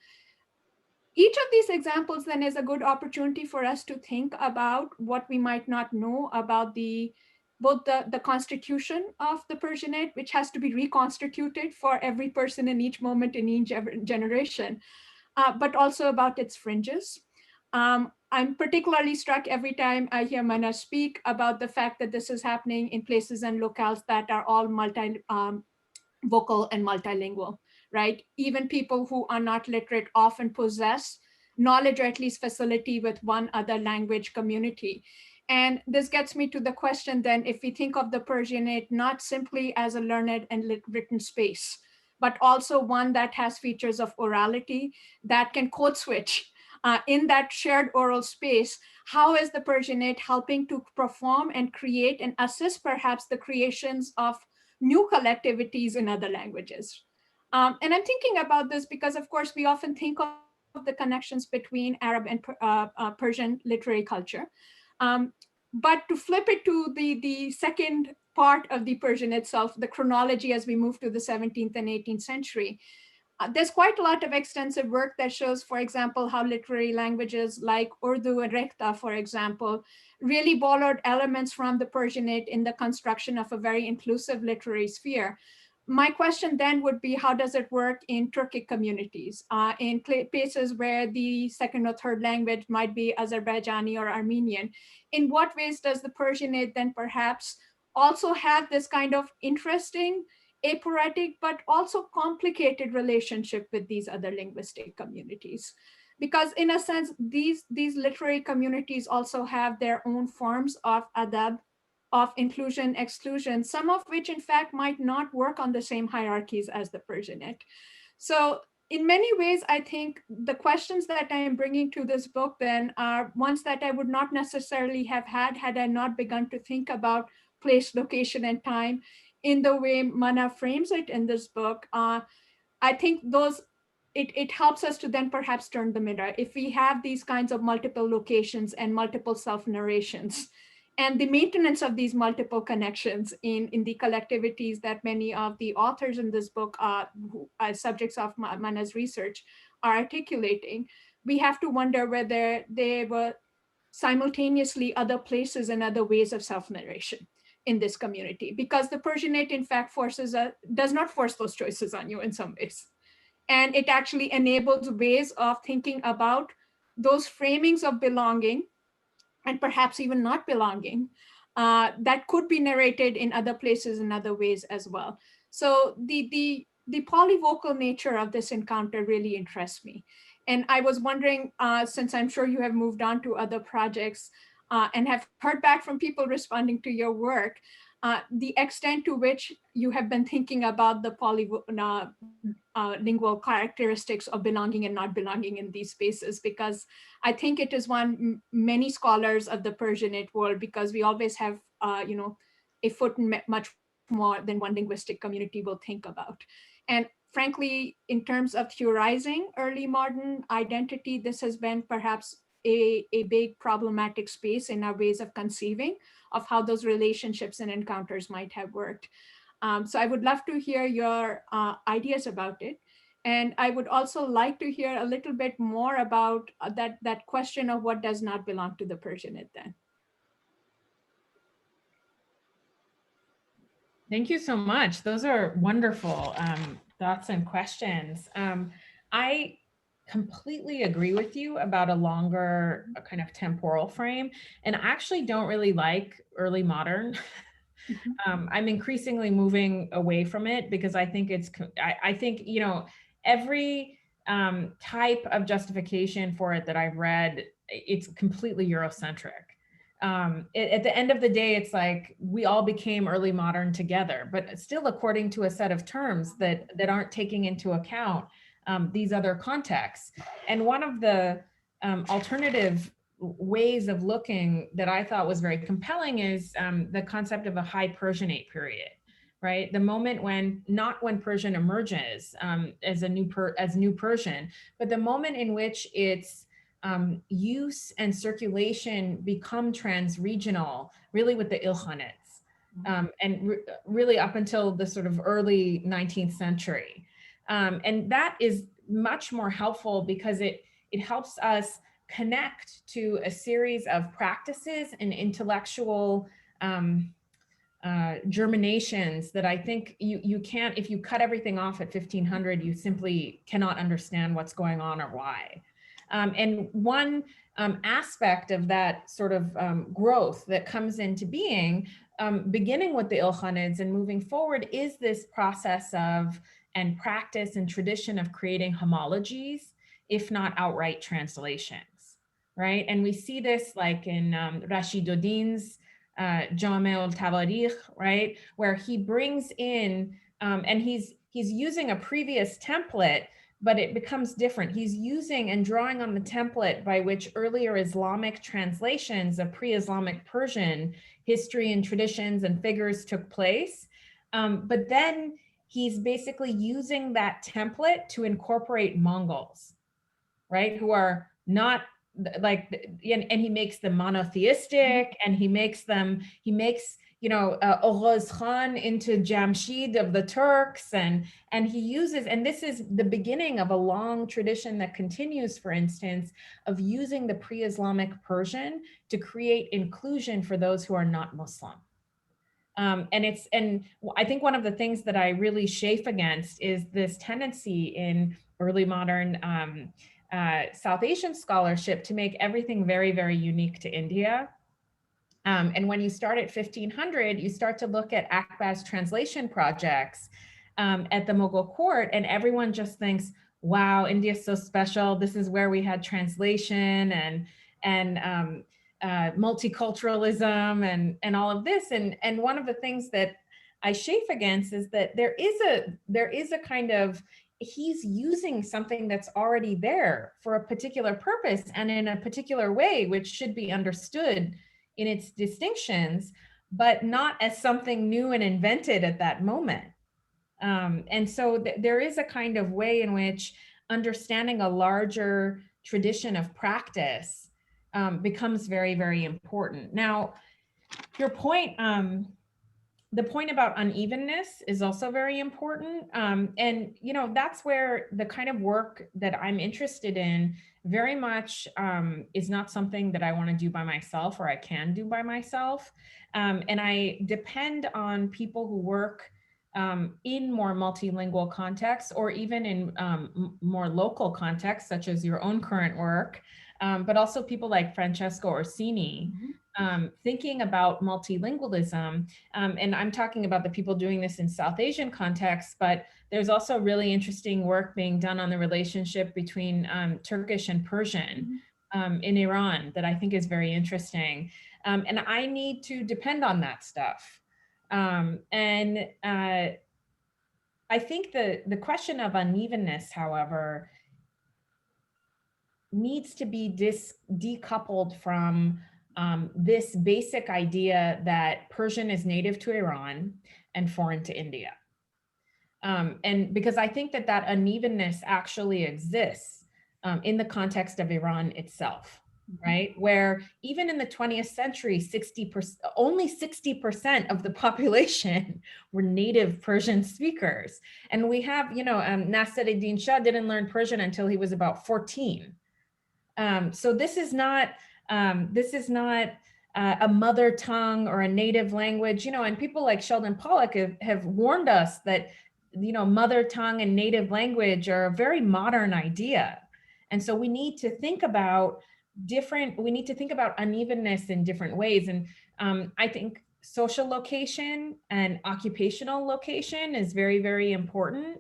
Each of these examples then is a good opportunity for us to think about what we might not know about both the constitution of the Persianate, which has to be reconstituted for every person in each moment in each generation, but also about its fringes. I'm particularly struck every time I hear Mana speak about the fact that this is happening in places and locales that are all vocal and multilingual, right? Even people who are not literate often possess knowledge or at least facility with one other language community. And this gets me to the question then, if we think of the Persianate not simply as a learned and written space, but also one that has features of orality that can code switch in that shared oral space, how is the Persianate helping to perform and create and assist perhaps the creations of new collectivities in other languages? And I'm thinking about this because, of course, we often think of the connections between Arab and Persian literary culture. But to flip it to the second part of the Persian itself, the chronology as we move to the 17th and 18th century, there's quite a lot of extensive work that shows, for example, how literary languages like Urdu and Rekhta, for example, really borrowed elements from the Persianate in the construction of a very inclusive literary sphere. my question then would be, how does it work in Turkic communities, in places where the second or third language might be Azerbaijani or Armenian? In what ways does the Persianate then perhaps also have this kind of interesting, aporetic, but also complicated relationship with these other linguistic communities? Because in a sense, these literary communities also have their own forms of adab, of inclusion, exclusion, some of which in fact might not work on the same hierarchies as the Persianate. So in many ways, I think the questions that I am bringing to this book then are ones that I would not necessarily have had I not begun to think about place, location, and time in the way Mana frames it in this book. I think it helps us to then perhaps turn the mirror. If we have these kinds of multiple locations and multiple self-narrations, and the maintenance of these multiple connections in the collectivities that many of the authors in this book who are subjects of Mana's research are articulating, we have to wonder whether they were simultaneously other places and other ways of self-narration in this community, because the Persianate in fact does not force those choices on you in some ways. And it actually enables ways of thinking about those framings of belonging and perhaps even not belonging that could be narrated in other places in other ways as well. So the polyvocal nature of this encounter really interests me. And I was wondering, since I'm sure you have moved on to other projects and have heard back from people responding to your work, the extent to which you have been thinking about the lingual characteristics of belonging and not belonging in these spaces, because I think it is one many scholars of the Persianate world, because we always have a foot in much more than one linguistic community will think about. And frankly, in terms of theorizing early modern identity, this has been perhaps a big problematic space in our ways of conceiving of how those relationships and encounters might have worked. So I would love to hear your ideas about it. And I would also like to hear a little bit more about that question of what does not belong to the Persianate then. Thank you so much. Those are wonderful thoughts and questions. I completely agree with you about a longer kind of temporal frame, and I actually don't really like early modern. I'm increasingly moving away from it because I think I think, every type of justification for it that I've read, it's completely Eurocentric. At the end of the day, it's like we all became early modern together, but still according to a set of terms that aren't taking into account these other contexts. And one of the alternative ways of looking that I thought was very compelling is the concept of a high Persianate period, right? The moment not when Persian emerges as new Persian, but the moment in which its use and circulation become trans-regional, really with the Ilkhanids, and really up until the sort of early 19th century. And that is much more helpful because it helps us connect to a series of practices and intellectual germinations that I think you can't, if you cut everything off at 1500, you simply cannot understand what's going on or why. And one aspect of that sort of growth that comes into being, beginning with the Ilkhanids and moving forward, is this process of and practice and tradition of creating homologies, if not outright translations, right? And we see this like in Rashiduddin's Jame al-Tawarikh, right? Where he brings in, and he's using a previous template, but it becomes different. He's using and drawing on the template by which earlier Islamic translations of pre-Islamic Persian history and traditions and figures took place. But then he's basically using that template to incorporate Mongols, right? Who are not like, and he makes them monotheistic, and he makes Oghoz Khan into Jamshid of the Turks, and he uses, and this is the beginning of a long tradition that continues, for instance, of using the pre-Islamic Persian to create inclusion for those who are not Muslim, And I think one of the things that I really chafe against is this tendency in early modern South Asian scholarship to make everything very, very unique to India. And when you start at 1500, you start to look at Akbar's translation projects at the Mughal court, and everyone just thinks, wow, India's so special. This is where we had translation and multiculturalism and all of this. And one of the things that I chafe against is that there is a kind of, he's using something that's already there for a particular purpose and in a particular way, which should be understood in its distinctions, but not as something new and invented at that moment. And so there is a kind of way in which understanding a larger tradition of practice becomes very, very important. Now, your point, the point about unevenness is also very important. And, you know, that's where the kind of work that I'm interested in very much is not something that I want to do by myself or I can do by myself. And I depend on people who work in more multilingual contexts or even in more local contexts, such as your own current work, but also people like Francesco Orsini, thinking about multilingualism. And I'm talking about the people doing this in South Asian contexts, but there's also really interesting work being done on the relationship between Turkish and Persian in Iran that I think is very interesting. And I need to depend on that stuff. I think the question of unevenness, however, needs to be decoupled from this basic idea that Persian is native to Iran and foreign to India. And because I think that that unevenness actually exists in the context of Iran itself, right? Where even in the 20th century, only 60% of the population were native Persian speakers. And we have, you know, Nasiruddin Shah didn't learn Persian until he was about 14. So this is not a mother tongue or a native language, you know, and people like Sheldon Pollock have unwarned us that, you know, mother tongue and native language are a very modern idea. And so we need to think about unevenness in different ways. And I think social location and occupational location is very, very important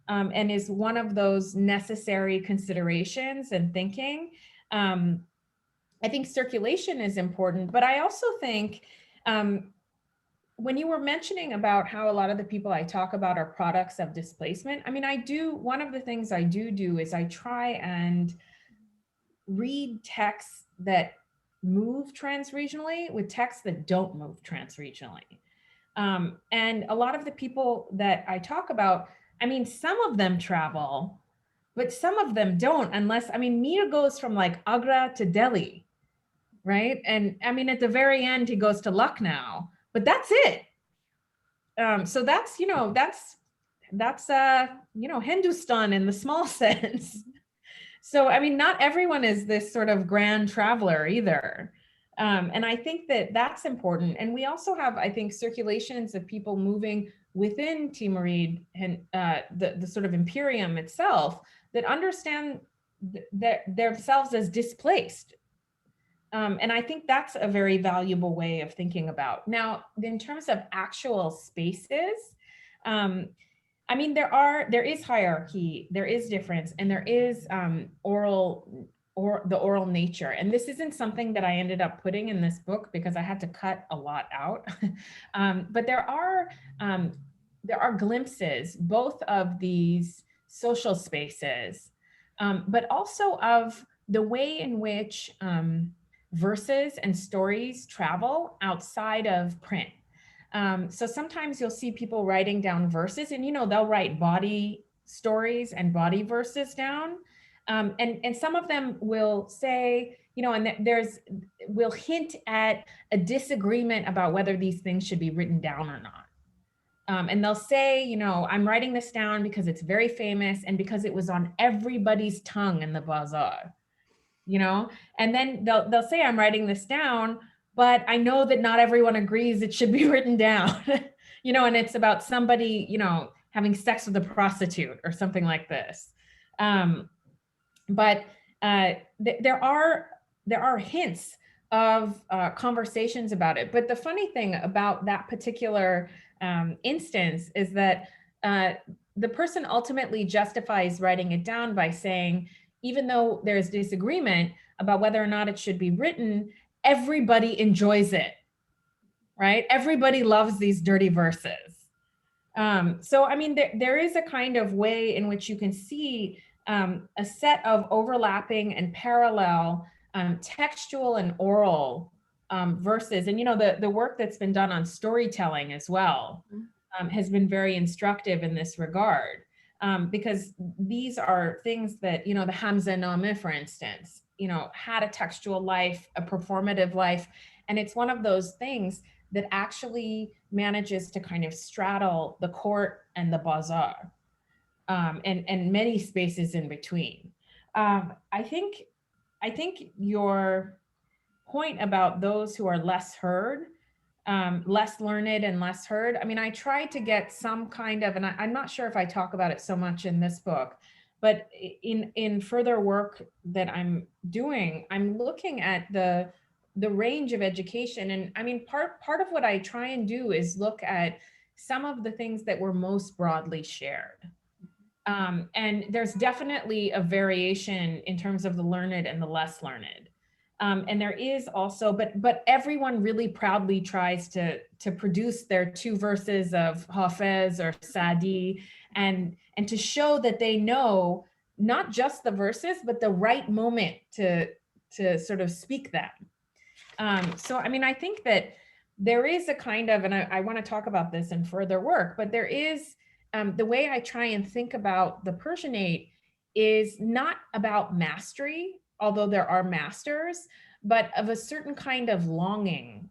and is one of those necessary considerations and thinking. I think circulation is important, but I also think when you were mentioning about how a lot of the people I talk about are products of displacement, I mean, one of the things I do is I try and read texts that move transregionally with texts that don't move transregionally. And a lot of the people that I talk about, I mean, some of them travel, but some of them don't unless, I mean, Mir goes from like Agra to Delhi, right? And I mean, at the very end, he goes to Lucknow, but that's it. So that's, you know, that's you know, Hindustan in the small sense. So, I mean, not everyone is this sort of grand traveler either. And I think that that's important. And we also have, I think, circulations of people moving within Timurid and the sort of imperium itself that understand themselves as displaced. And I think that's a very valuable way of thinking about. Now, in terms of actual spaces, I mean, there is hierarchy, there is difference, and there is the oral nature. And this isn't something that I ended up putting in this book because I had to cut a lot out. But there are glimpses both of these social spaces, but also of the way in which verses and stories travel outside of print. So sometimes you'll see people writing down verses and, you know, they'll write body stories and body verses down. And some of them will say, you know, and will hint at a disagreement about whether these things should be written down or not. And they'll say, you know, I'm writing this down because it's very famous and because it was on everybody's tongue in the bazaar, you know, and then they'll say, I'm writing this down but I know that not everyone agrees it should be written down, and it's about somebody, having sex with a prostitute or something like this. But there are hints of conversations about it. But the funny thing about that particular instance is that the person ultimately justifies writing it down by saying, even though there's disagreement about whether or not it should be written, everybody enjoys it, right? Everybody loves these dirty verses. So, I mean, there is a kind of way in which you can see a set of overlapping and parallel textual and oral verses. And, the work that's been done on storytelling as well has been very instructive in this regard. Because these are things that, the Hamza-Name, for instance, had a textual life, a performative life. And it's one of those things that actually manages to kind of straddle the court and the bazaar, and many spaces in between. I think your point about those who are less heard, less learned and less heard. I mean, I tried to get some kind of, and I'm not sure if I talk about it so much in this book, but in further work that I'm doing, I'm looking at the range of education. And I mean, part of what I try and do is look at some of the things that were most broadly shared. And there's definitely a variation in terms of the learned and the less learned. And there is also, but everyone really proudly tries to produce their 2 verses of Hafez or Sadi, and to show that they know not just the verses, but the right moment to sort of speak them. So, I mean, I think that there is a kind of, and I want to talk about this in further work, but there is the way I try and think about the Persianate is not about mastery, although there are masters, but of a certain kind of longing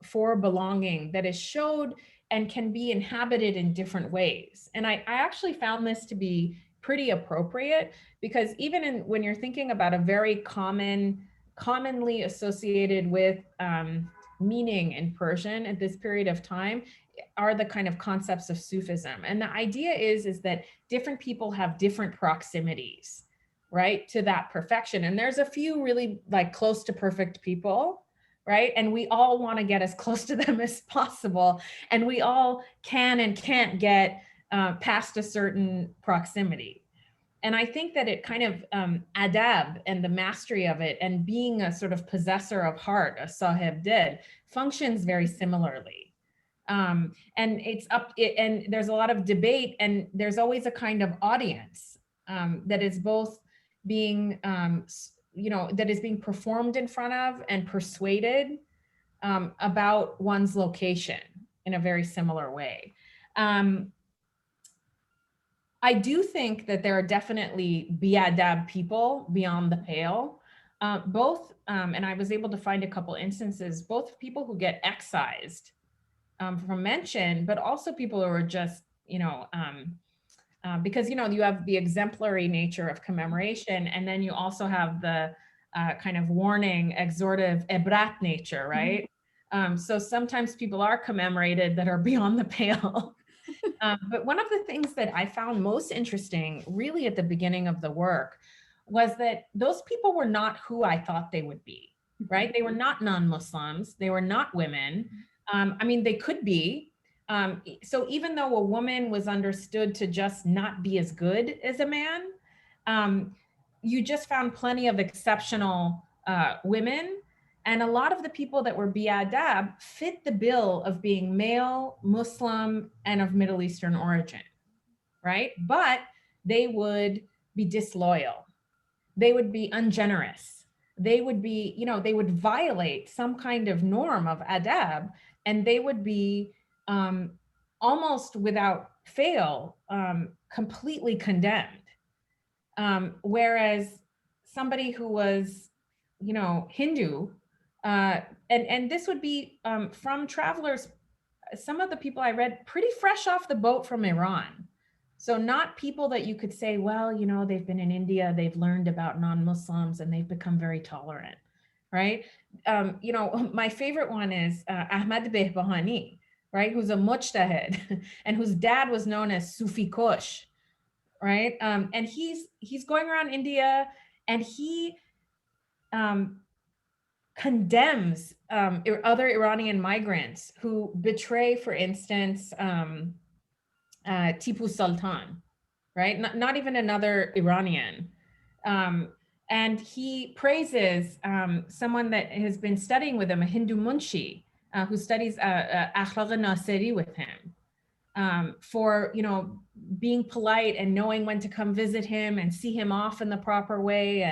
for belonging that is showed and can be inhabited in different ways. And I actually found this to be pretty appropriate, because even when you're thinking about a very commonly associated with meaning in Persian at this period of time are the kind of concepts of Sufism. And the idea is that different people have different proximities, right, to that perfection. And there's a few really like close to perfect people, right? And we all want to get as close to them as possible. And we all can and can't get past a certain proximity. And I think that it kind of adab and the mastery of it and being a sort of possessor of heart, as Sahib did, functions very similarly. And and there's a lot of debate, and there's always a kind of audience that is both being, that is being performed in front of and persuaded about one's location in a very similar way. I do think that there are definitely biadab people beyond the pale, both, and I was able to find a couple instances, both people who get excised from mention, but also people who are just, because, you have the exemplary nature of commemoration, and then you also have the kind of warning, exhortive, ebrat nature, right? So sometimes people are commemorated that are beyond the pale. But one of the things that I found most interesting really at the beginning of the work was that those people were not who I thought they would be, right? They were not non-Muslims. They were not women. I mean, they could be. So even though a woman was understood to just not be as good as a man, you just found plenty of exceptional women. And a lot of the people that were biadab fit the bill of being male, Muslim, and of Middle Eastern origin, right? But they would be disloyal. They would be ungenerous. They would be, they would violate some kind of norm of adab, and they would be almost without fail, completely condemned. Whereas somebody who was, Hindu, and this would be from travelers, some of the people I read pretty fresh off the boat from Iran. So not people that you could say, well, they've been in India, they've learned about non-Muslims and they've become very tolerant. right? You know, my favorite one is Ahmad Behbahani, right? Who's a mujtahid and whose dad was known as Sufi Kush, right? And he's going around India and he condemns other Iranian migrants who betray, for instance, Tipu Sultan, right? Not even another Iranian. And he praises someone that has been studying with him, a Hindu munshi, who studies Akhlaq Nasiri with him, for, you know, being polite and knowing when to come visit him and see him off in the proper way.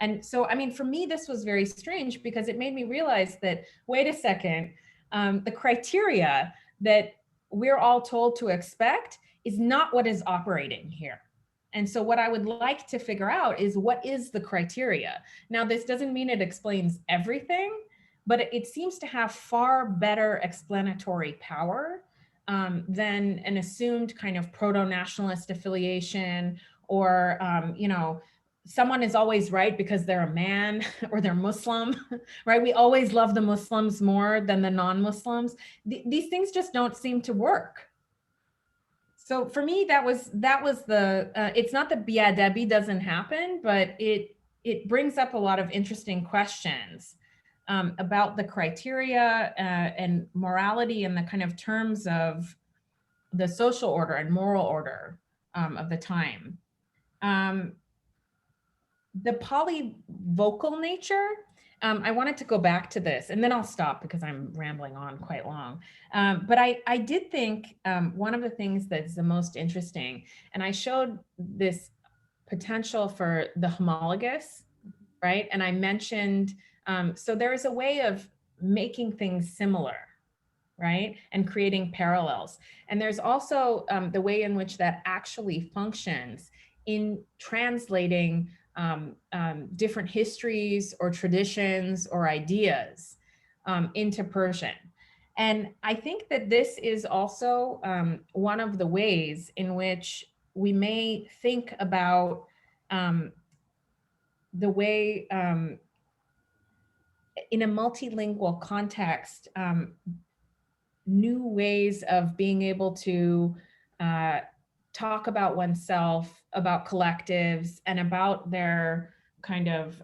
And so, I mean, for me, this was very strange because it made me realize that, wait a second, the criteria that we're all told to expect is not what is operating here. And so what I would like to figure out is, what is the criteria? Now, this doesn't mean it explains everything, but it seems to have far better explanatory power than an assumed kind of proto-nationalist affiliation, or, you know, someone is always right because they're a man or they're Muslim, right? We always love the Muslims more than the non-Muslims. These things just don't seem to work. So for me, that was the, it's not that biadabi doesn't happen, but it brings up a lot of interesting questions about the criteria and morality in the kind of terms of the social order and moral order of the time. The polyvocal nature, I wanted to go back to this and then I'll stop because I'm rambling on quite long. But I did think one of the things that's the most interesting, and I showed this potential for the homologous, right? And I mentioned, so there is a way of making things similar, right? And creating parallels. And there's also the way in which that actually functions in translating different histories or traditions or ideas into Persian. And I think that this is also one of the ways in which we may think about the way in a multilingual context, new ways of being able to talk about oneself, about collectives, and about their kind of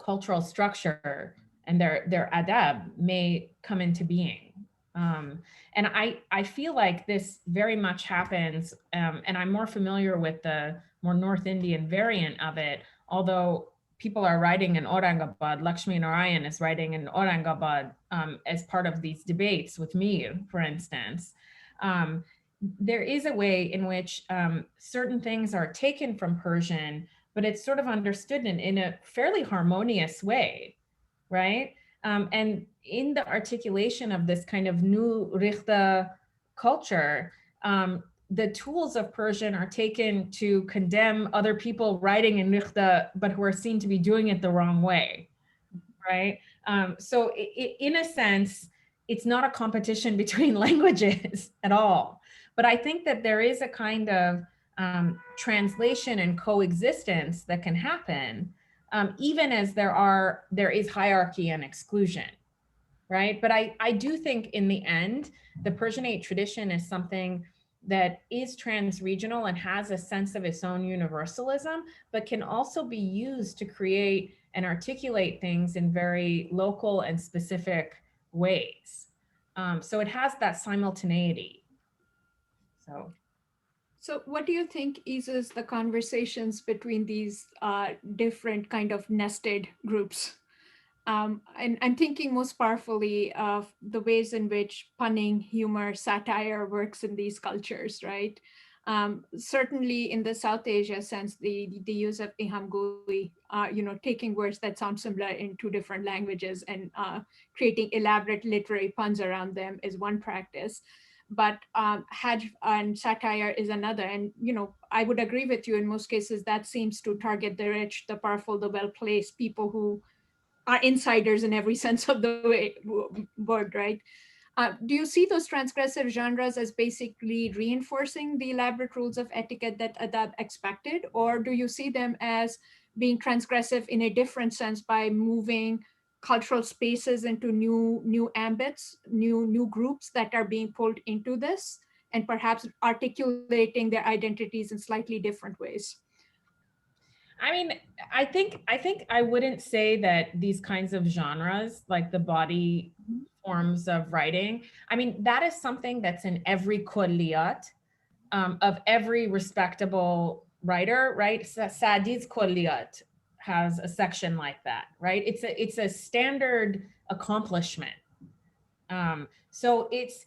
cultural structure and their adab may come into being. And I feel like this very much happens, and I'm more familiar with the more North Indian variant of it, although people are writing in Aurangabad. Lakshmi Narayan is writing in Aurangabad as part of these debates with me, for instance. There is a way in which certain things are taken from Persian, but it's sort of understood in a fairly harmonious way, right? And in the articulation of this kind of new Rikhta culture, the tools of Persian are taken to condemn other people writing in Rikhta, but who are seen to be doing it the wrong way, right? So in a sense, it's not a competition between languages at all. But I think that there is a kind of translation and coexistence that can happen, even as there is hierarchy and exclusion, right? But I do think in the end, the Persianate tradition is something that is trans-regional and has a sense of its own universalism, but can also be used to create and articulate things in very local and specific ways. So it has that simultaneity. So what do you think eases the conversations between these different kind of nested groups? And I'm thinking most powerfully of the ways in which punning, humor, satire works in these cultures, right? Certainly in the South Asia sense, the use of ihamgui, taking words that sound similar in two different languages and creating elaborate literary puns around them is one practice. But hajv and satire is another. And, I would agree with you in most cases that seems to target the rich, the powerful, the well-placed, people who are insiders in every sense of the word, right? Do you see those transgressive genres as basically reinforcing the elaborate rules of etiquette that adab expected? Or do you see them as being transgressive in a different sense by moving cultural spaces into new ambits, new groups that are being pulled into this, and perhaps articulating their identities in slightly different ways. I mean, I think I wouldn't say that these kinds of genres, like the body forms of writing, I mean, that is something that's in every kulliyat of every respectable writer, right? Sadi's kulliyat has a section like that, right? It's a standard accomplishment. So it's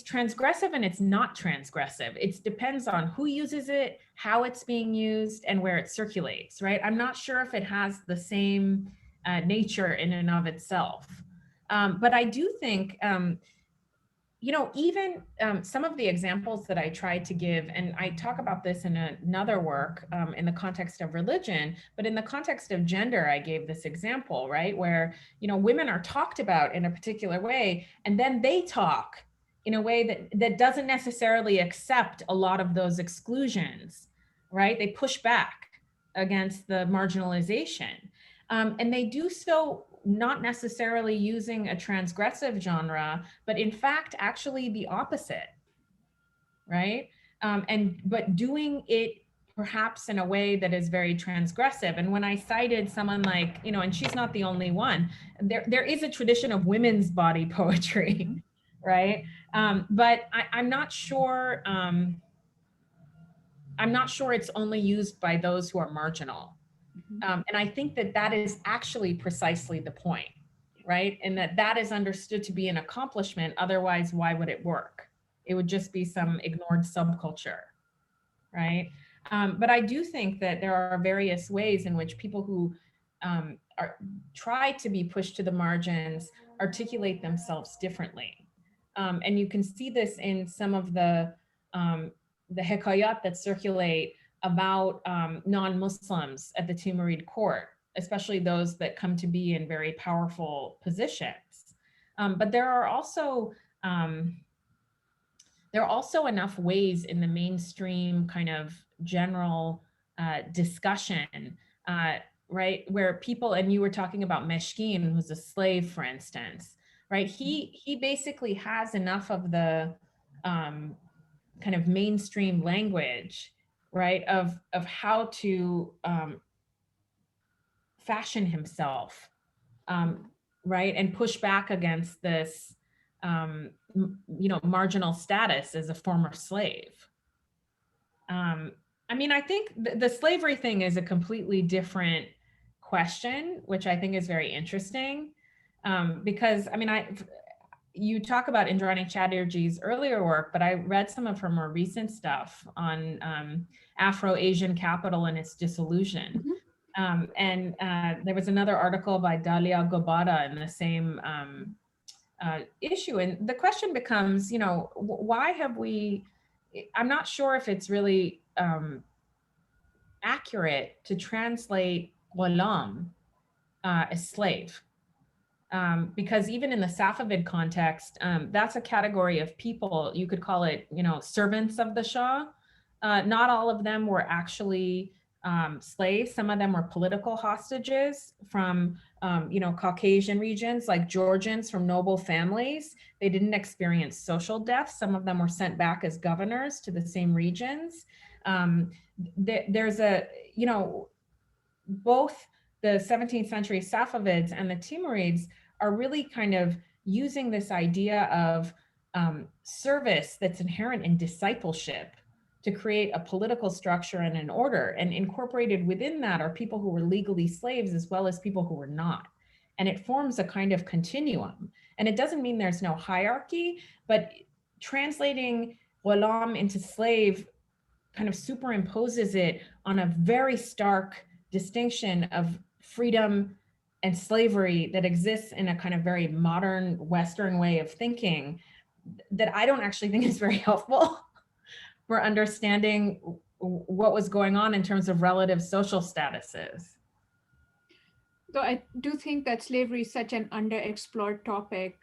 transgressive and it's not transgressive. It depends on who uses it, how it's being used, and where it circulates, right? I'm not sure if it has the same nature in and of itself. But I do think, you know, even some of the examples that I tried to give, and I talk about this in another work in the context of religion, but in the context of gender, I gave this example, right? Where, you know, women are talked about in a particular way, and then they talk in a way that doesn't necessarily accept a lot of those exclusions, right? They push back against the marginalization. And they do so not necessarily using a transgressive genre, but in fact, actually the opposite, right? But doing it perhaps in a way that is very transgressive. And when I cited someone like, you know, and she's not the only one, there is a tradition of women's body poetry, right? But I'm not sure. I'm not sure it's only used by those who are marginal. And I think that is actually precisely the point, right? And that is understood to be an accomplishment. Otherwise, why would it work? It would just be some ignored subculture, right? But I do think that there are various ways in which people who try to be pushed to the margins articulate themselves differently. And you can see this in some of the hikayat that circulate about non-Muslims at the Timurid court, especially those that come to be in very powerful positions. But there are also enough ways in the mainstream kind of general discussion, right, where people, and you were talking about Meshkin, who's a slave, for instance, right? He basically has enough of the kind of mainstream language, right, of how to fashion himself, right, and push back against this, you know, marginal status as a former slave. I mean, I think the slavery thing is a completely different question, which I think is very interesting, because I mean, you talk about Indrani Chatterjee's earlier work, but I read some of her more recent stuff on Afro-Asian capital and its dissolution. And there was another article by Dalia Gobada in the same issue. And the question becomes, you know, why have we, I'm not sure if it's really accurate to translate ghulam as slave. Because even in the Safavid context, that's a category of people, you could call it, you know, servants of the Shah. Not all of them were actually slaves. Some of them were political hostages from, you know, Caucasian regions, like Georgians from noble families. They didn't experience social death. Some of them were sent back as governors to the same regions. There's a, you know, both the 17th century Safavids and the Timurids are really kind of using this idea of service that's inherent in discipleship to create a political structure and an order. And incorporated within that are people who were legally slaves as well as people who were not. And it forms a kind of continuum. And it doesn't mean there's no hierarchy, but translating ghulam into slave kind of superimposes it on a very stark distinction of freedom and slavery that exists in a kind of very modern Western way of thinking that I don't actually think is very helpful for understanding what was going on in terms of relative social statuses. So I do think that slavery is such an underexplored topic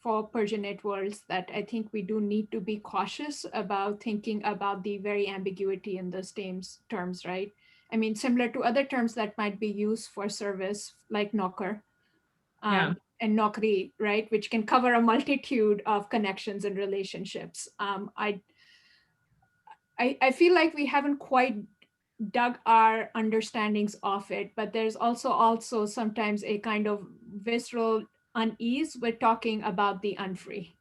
for Persianate worlds that I think we do need to be cautious about thinking about the very ambiguity in those terms, right? I mean, similar to other terms that might be used for service, like Naukar Yeah. and Naukri, right, which can cover a multitude of connections and relationships. I feel like we haven't quite dug our understandings of it, but there's also sometimes a kind of visceral unease with talking about the unfree,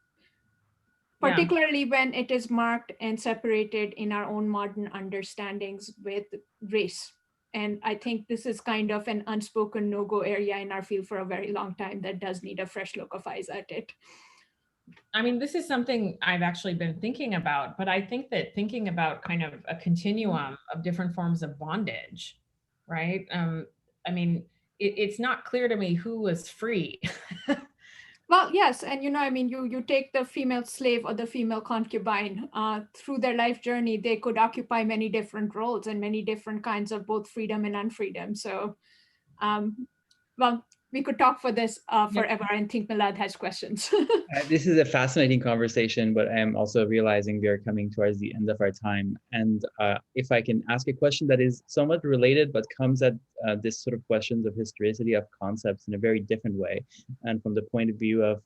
Yeah. particularly when it is marked and separated in our own modern understandings with race. And I think this is kind of an unspoken no-go area in our field for a very long time that does need a fresh look of eyes at it. I mean, this is something I've actually been thinking about, but I think that thinking about kind of a continuum of different forms of bondage, right? I mean, it's not clear to me who was free. Well, yes, and I mean, you take the female slave or the female concubine through their life journey, they could occupy many different roles and many different kinds of both freedom and unfreedom. So, well, we could talk for this forever, and think Milad has questions. This is a fascinating conversation, but I am also realizing we are coming towards the end of our time. And if I can ask a question that is somewhat related, but comes at this sort of questions of historicity of concepts in a very different way, and from the point of view of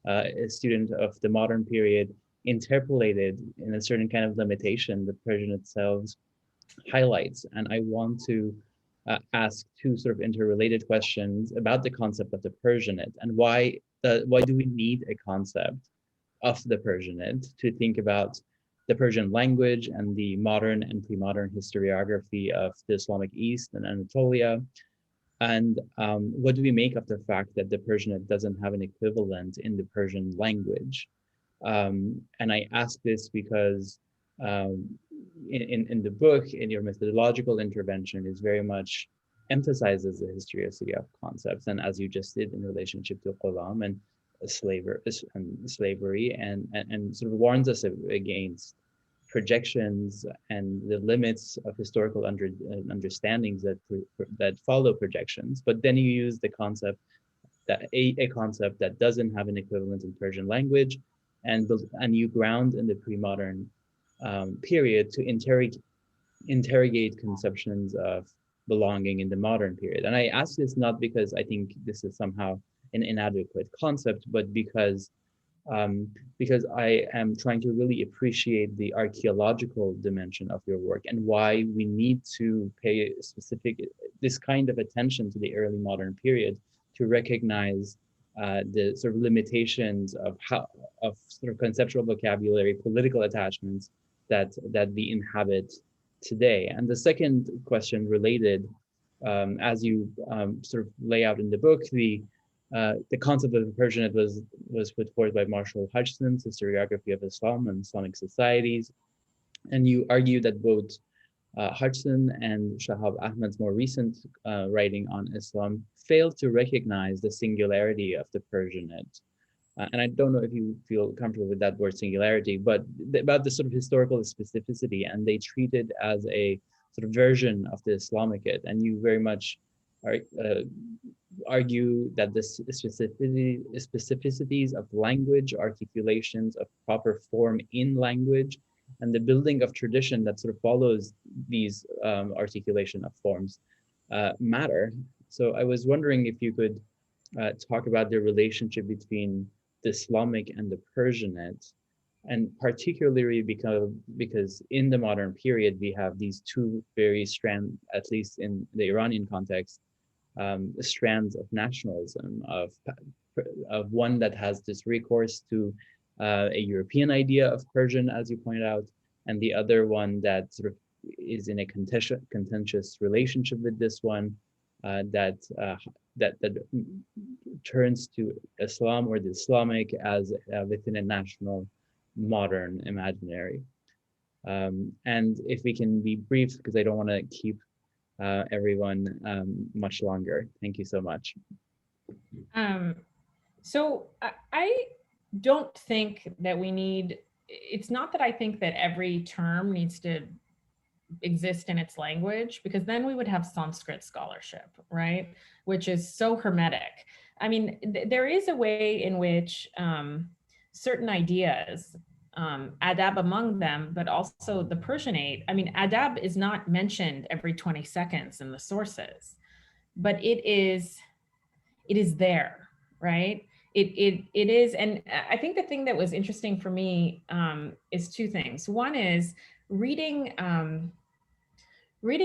a student of the modern period, interpolated in a certain kind of limitation that Persianate Selves highlights. And I want to ask two sort of interrelated questions about the concept of the Persianate and why do we need a concept of the Persianate to think about the Persian language and the modern and pre-modern historiography of the Islamic East and Anatolia? And what do we make of the fact that the Persianate doesn't have an equivalent in the Persian language? And I ask this because in the book, in your methodological intervention, is very much emphasizes the historicity of concepts, and as you just did in relationship to Ghulam and slavery, and sort of warns us against projections and the limits of historical understandings that follow projections. But then you use the concept that a concept that doesn't have an equivalent in Persian language, and you ground in the pre-modern period to interrogate conceptions of belonging in the modern period. And I ask this not because I think this is somehow an inadequate concept, but because I am trying to really appreciate the archaeological dimension of your work and why we need to pay this kind of attention to the early modern period to recognize the sort of limitations of sort of conceptual vocabulary, political attachments that we inhabit today. And the second question related, as you sort of lay out in the book, the concept of the Persianate was put forth by Marshall Hodgson's Historiography of Islam and Islamic Societies. And you argue that both Hodgson and Shahab Ahmed's more recent writing on Islam failed to recognize the singularity of the Persianate. And I don't know if you feel comfortable with that word singularity, but about the sort of historical specificity, and they treat it as a sort of version of the Islamicate. And you very much argue that the specificities of language, articulations of proper form in language, and the building of tradition that sort of follows these articulation of forms matter. So I was wondering if you could talk about the relationship between the Islamic and the Persianate, and particularly because in the modern period we have these two very strands, at least in the Iranian context, strands of nationalism, of one that has this recourse to a European idea of Persian, as you pointed out, and the other one that sort of is in a contentious relationship with this one, that turns to Islam or the Islamic as within a national modern imaginary. And if we can be brief, because I don't want to keep everyone much longer. Thank you so much. So I don't think that we need, it's not that I think that every term needs to exist in its language, because then we would have Sanskrit scholarship, right? Which is so hermetic. I mean, there is a way in which certain ideas adab among them, but also the Persianate. I mean, adab is not mentioned every 20 seconds in the sources, but it is there, right? It is, and I think the thing that was interesting for me is two things. One is reading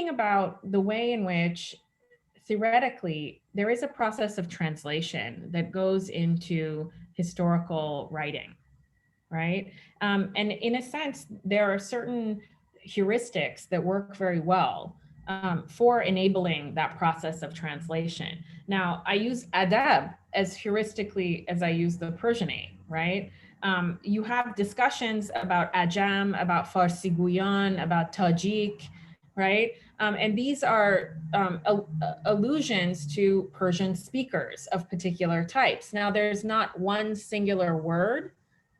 about the way in which theoretically there is a process of translation that goes into historical writing, right? And in a sense, there are certain heuristics that work very well for enabling that process of translation. Now, I use adab as heuristically as I use the Persianate, right? You have discussions about Ajam, about Farsi Guyan, about Tajik, right? And these are allusions to Persian speakers of particular types. Now, there's not one singular word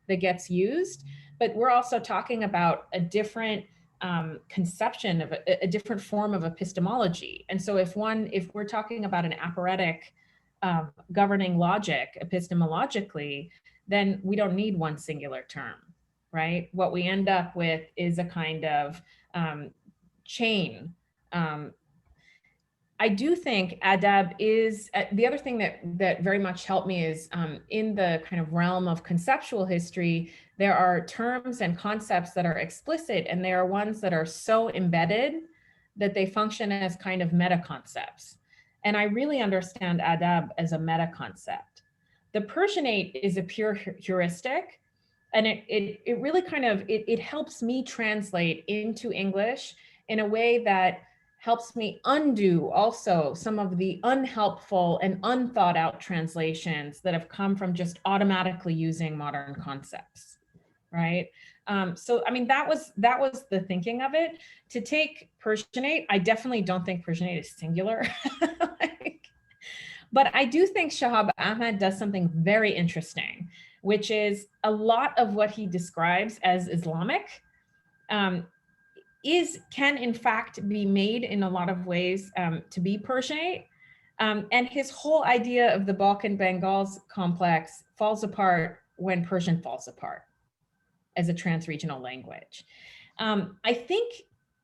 that gets used, but we're also talking about a different conception of a different form of epistemology. And so if we're talking about an apparatic governing logic epistemologically, then we don't need one singular term, right? What we end up with is a kind of chain. I do think adab is, the other thing that very much helped me is in the kind of realm of conceptual history, there are terms and concepts that are explicit, and there are ones that are so embedded that they function as kind of meta concepts. And I really understand adab as a meta concept. The Persianate is a pure heuristic, and it really kind of, it helps me translate into English in a way that helps me undo also some of the unhelpful and unthought out translations that have come from just automatically using modern concepts, right? So, I mean, that was the thinking of it. To take Persianate, I definitely don't think Persianate is singular. But I do think Shahab Ahmed does something very interesting, which is a lot of what he describes as Islamic can in fact be made in a lot of ways to be Persianate. And his whole idea of the Balkan Bengals complex falls apart when Persian falls apart as a trans-regional language. I think,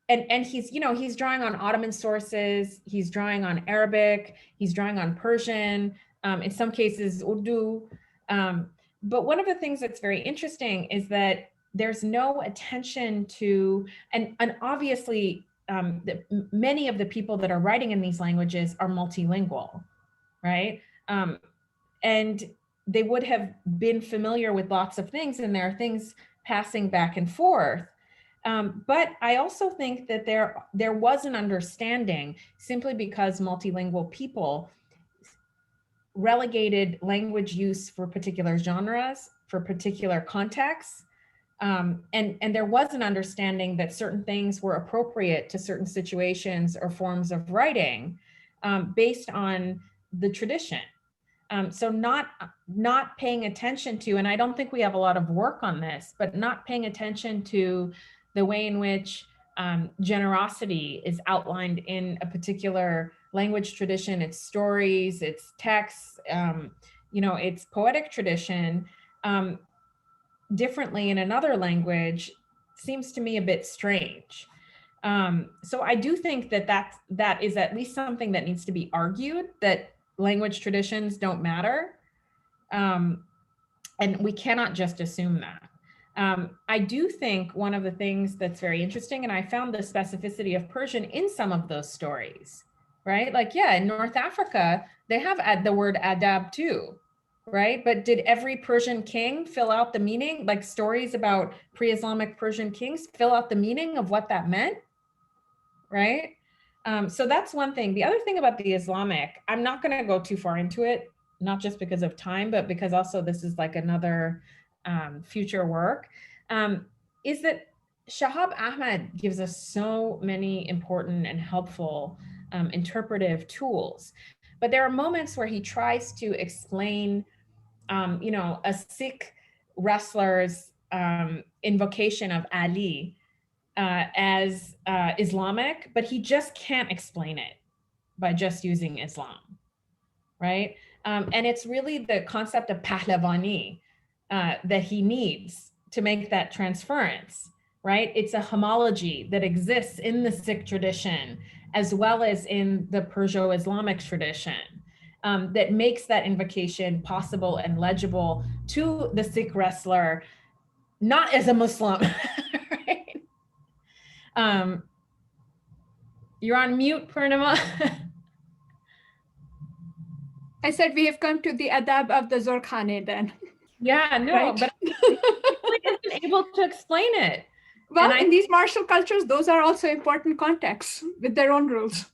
and he's drawing on Ottoman sources, he's drawing on Arabic, he's drawing on Persian, in some cases Urdu. But one of the things that's very interesting is that there's no attention to, and obviously many of the people that are writing in these languages are multilingual, right? And they would have been familiar with lots of things, and there are things passing back and forth. But I also think that there was an understanding, simply because multilingual people relegated language use for particular genres, for particular contexts. And there was an understanding that certain things were appropriate to certain situations or forms of writing based on the tradition. So not paying attention to, and I don't think we have a lot of work on this, but not paying attention to the way in which generosity is outlined in a particular language tradition, its stories, its texts, its poetic tradition, differently in another language seems to me a bit strange. So I do think that is at least something that needs to be argued, that language traditions don't matter. And we cannot just assume that. I do think one of the things that's very interesting, and I found the specificity of Persian in some of those stories, right? Like, yeah, in North Africa, they have the word adab too, right? But did every Persian king fill out the meaning, like stories about pre-Islamic Persian kings fill out the meaning of what that meant, right? So that's one thing. The other thing about the Islamic, I'm not going to go too far into it, not just because of time, but because also this is like another future work, is that Shahab Ahmed gives us so many important and helpful interpretive tools. But there are moments where he tries to explain, a Sikh wrestler's invocation of Ali as Islamic, but he just can't explain it by just using Islam, right? And it's really the concept of Pahlavani that he needs to make that transference, right? It's a homology that exists in the Sikh tradition as well as in the Perso-Islamic tradition that makes that invocation possible and legible to the Sikh wrestler, not as a Muslim, right? You're on mute, Purnima. I said we have come to the adab of the Zorkhane then. Yeah, no, Right? but I wasn't able to explain it. Well, And in these martial cultures, those are also important contexts with their own rules.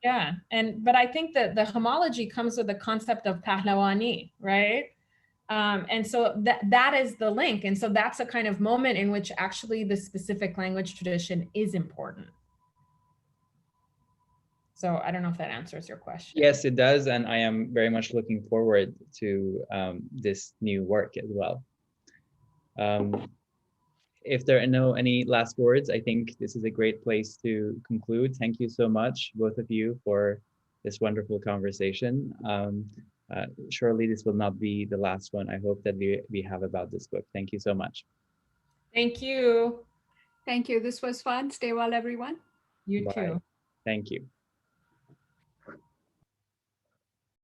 Yeah, but I think that the homology comes with the concept of pahlawani, right? And so that is the link. And so that's a kind of moment in which actually the specific language tradition is important. So I don't know if that answers your question. Yes, it does. And I am very much looking forward to this new work as well. If there are any last words, I think this is a great place to conclude. Thank you so much, both of you, for this wonderful conversation. Surely this will not be the last one I hope that we have about this book. Thank you so much. Thank you. Thank you. This was fun. Stay well, everyone. You Bye. too. Thank you.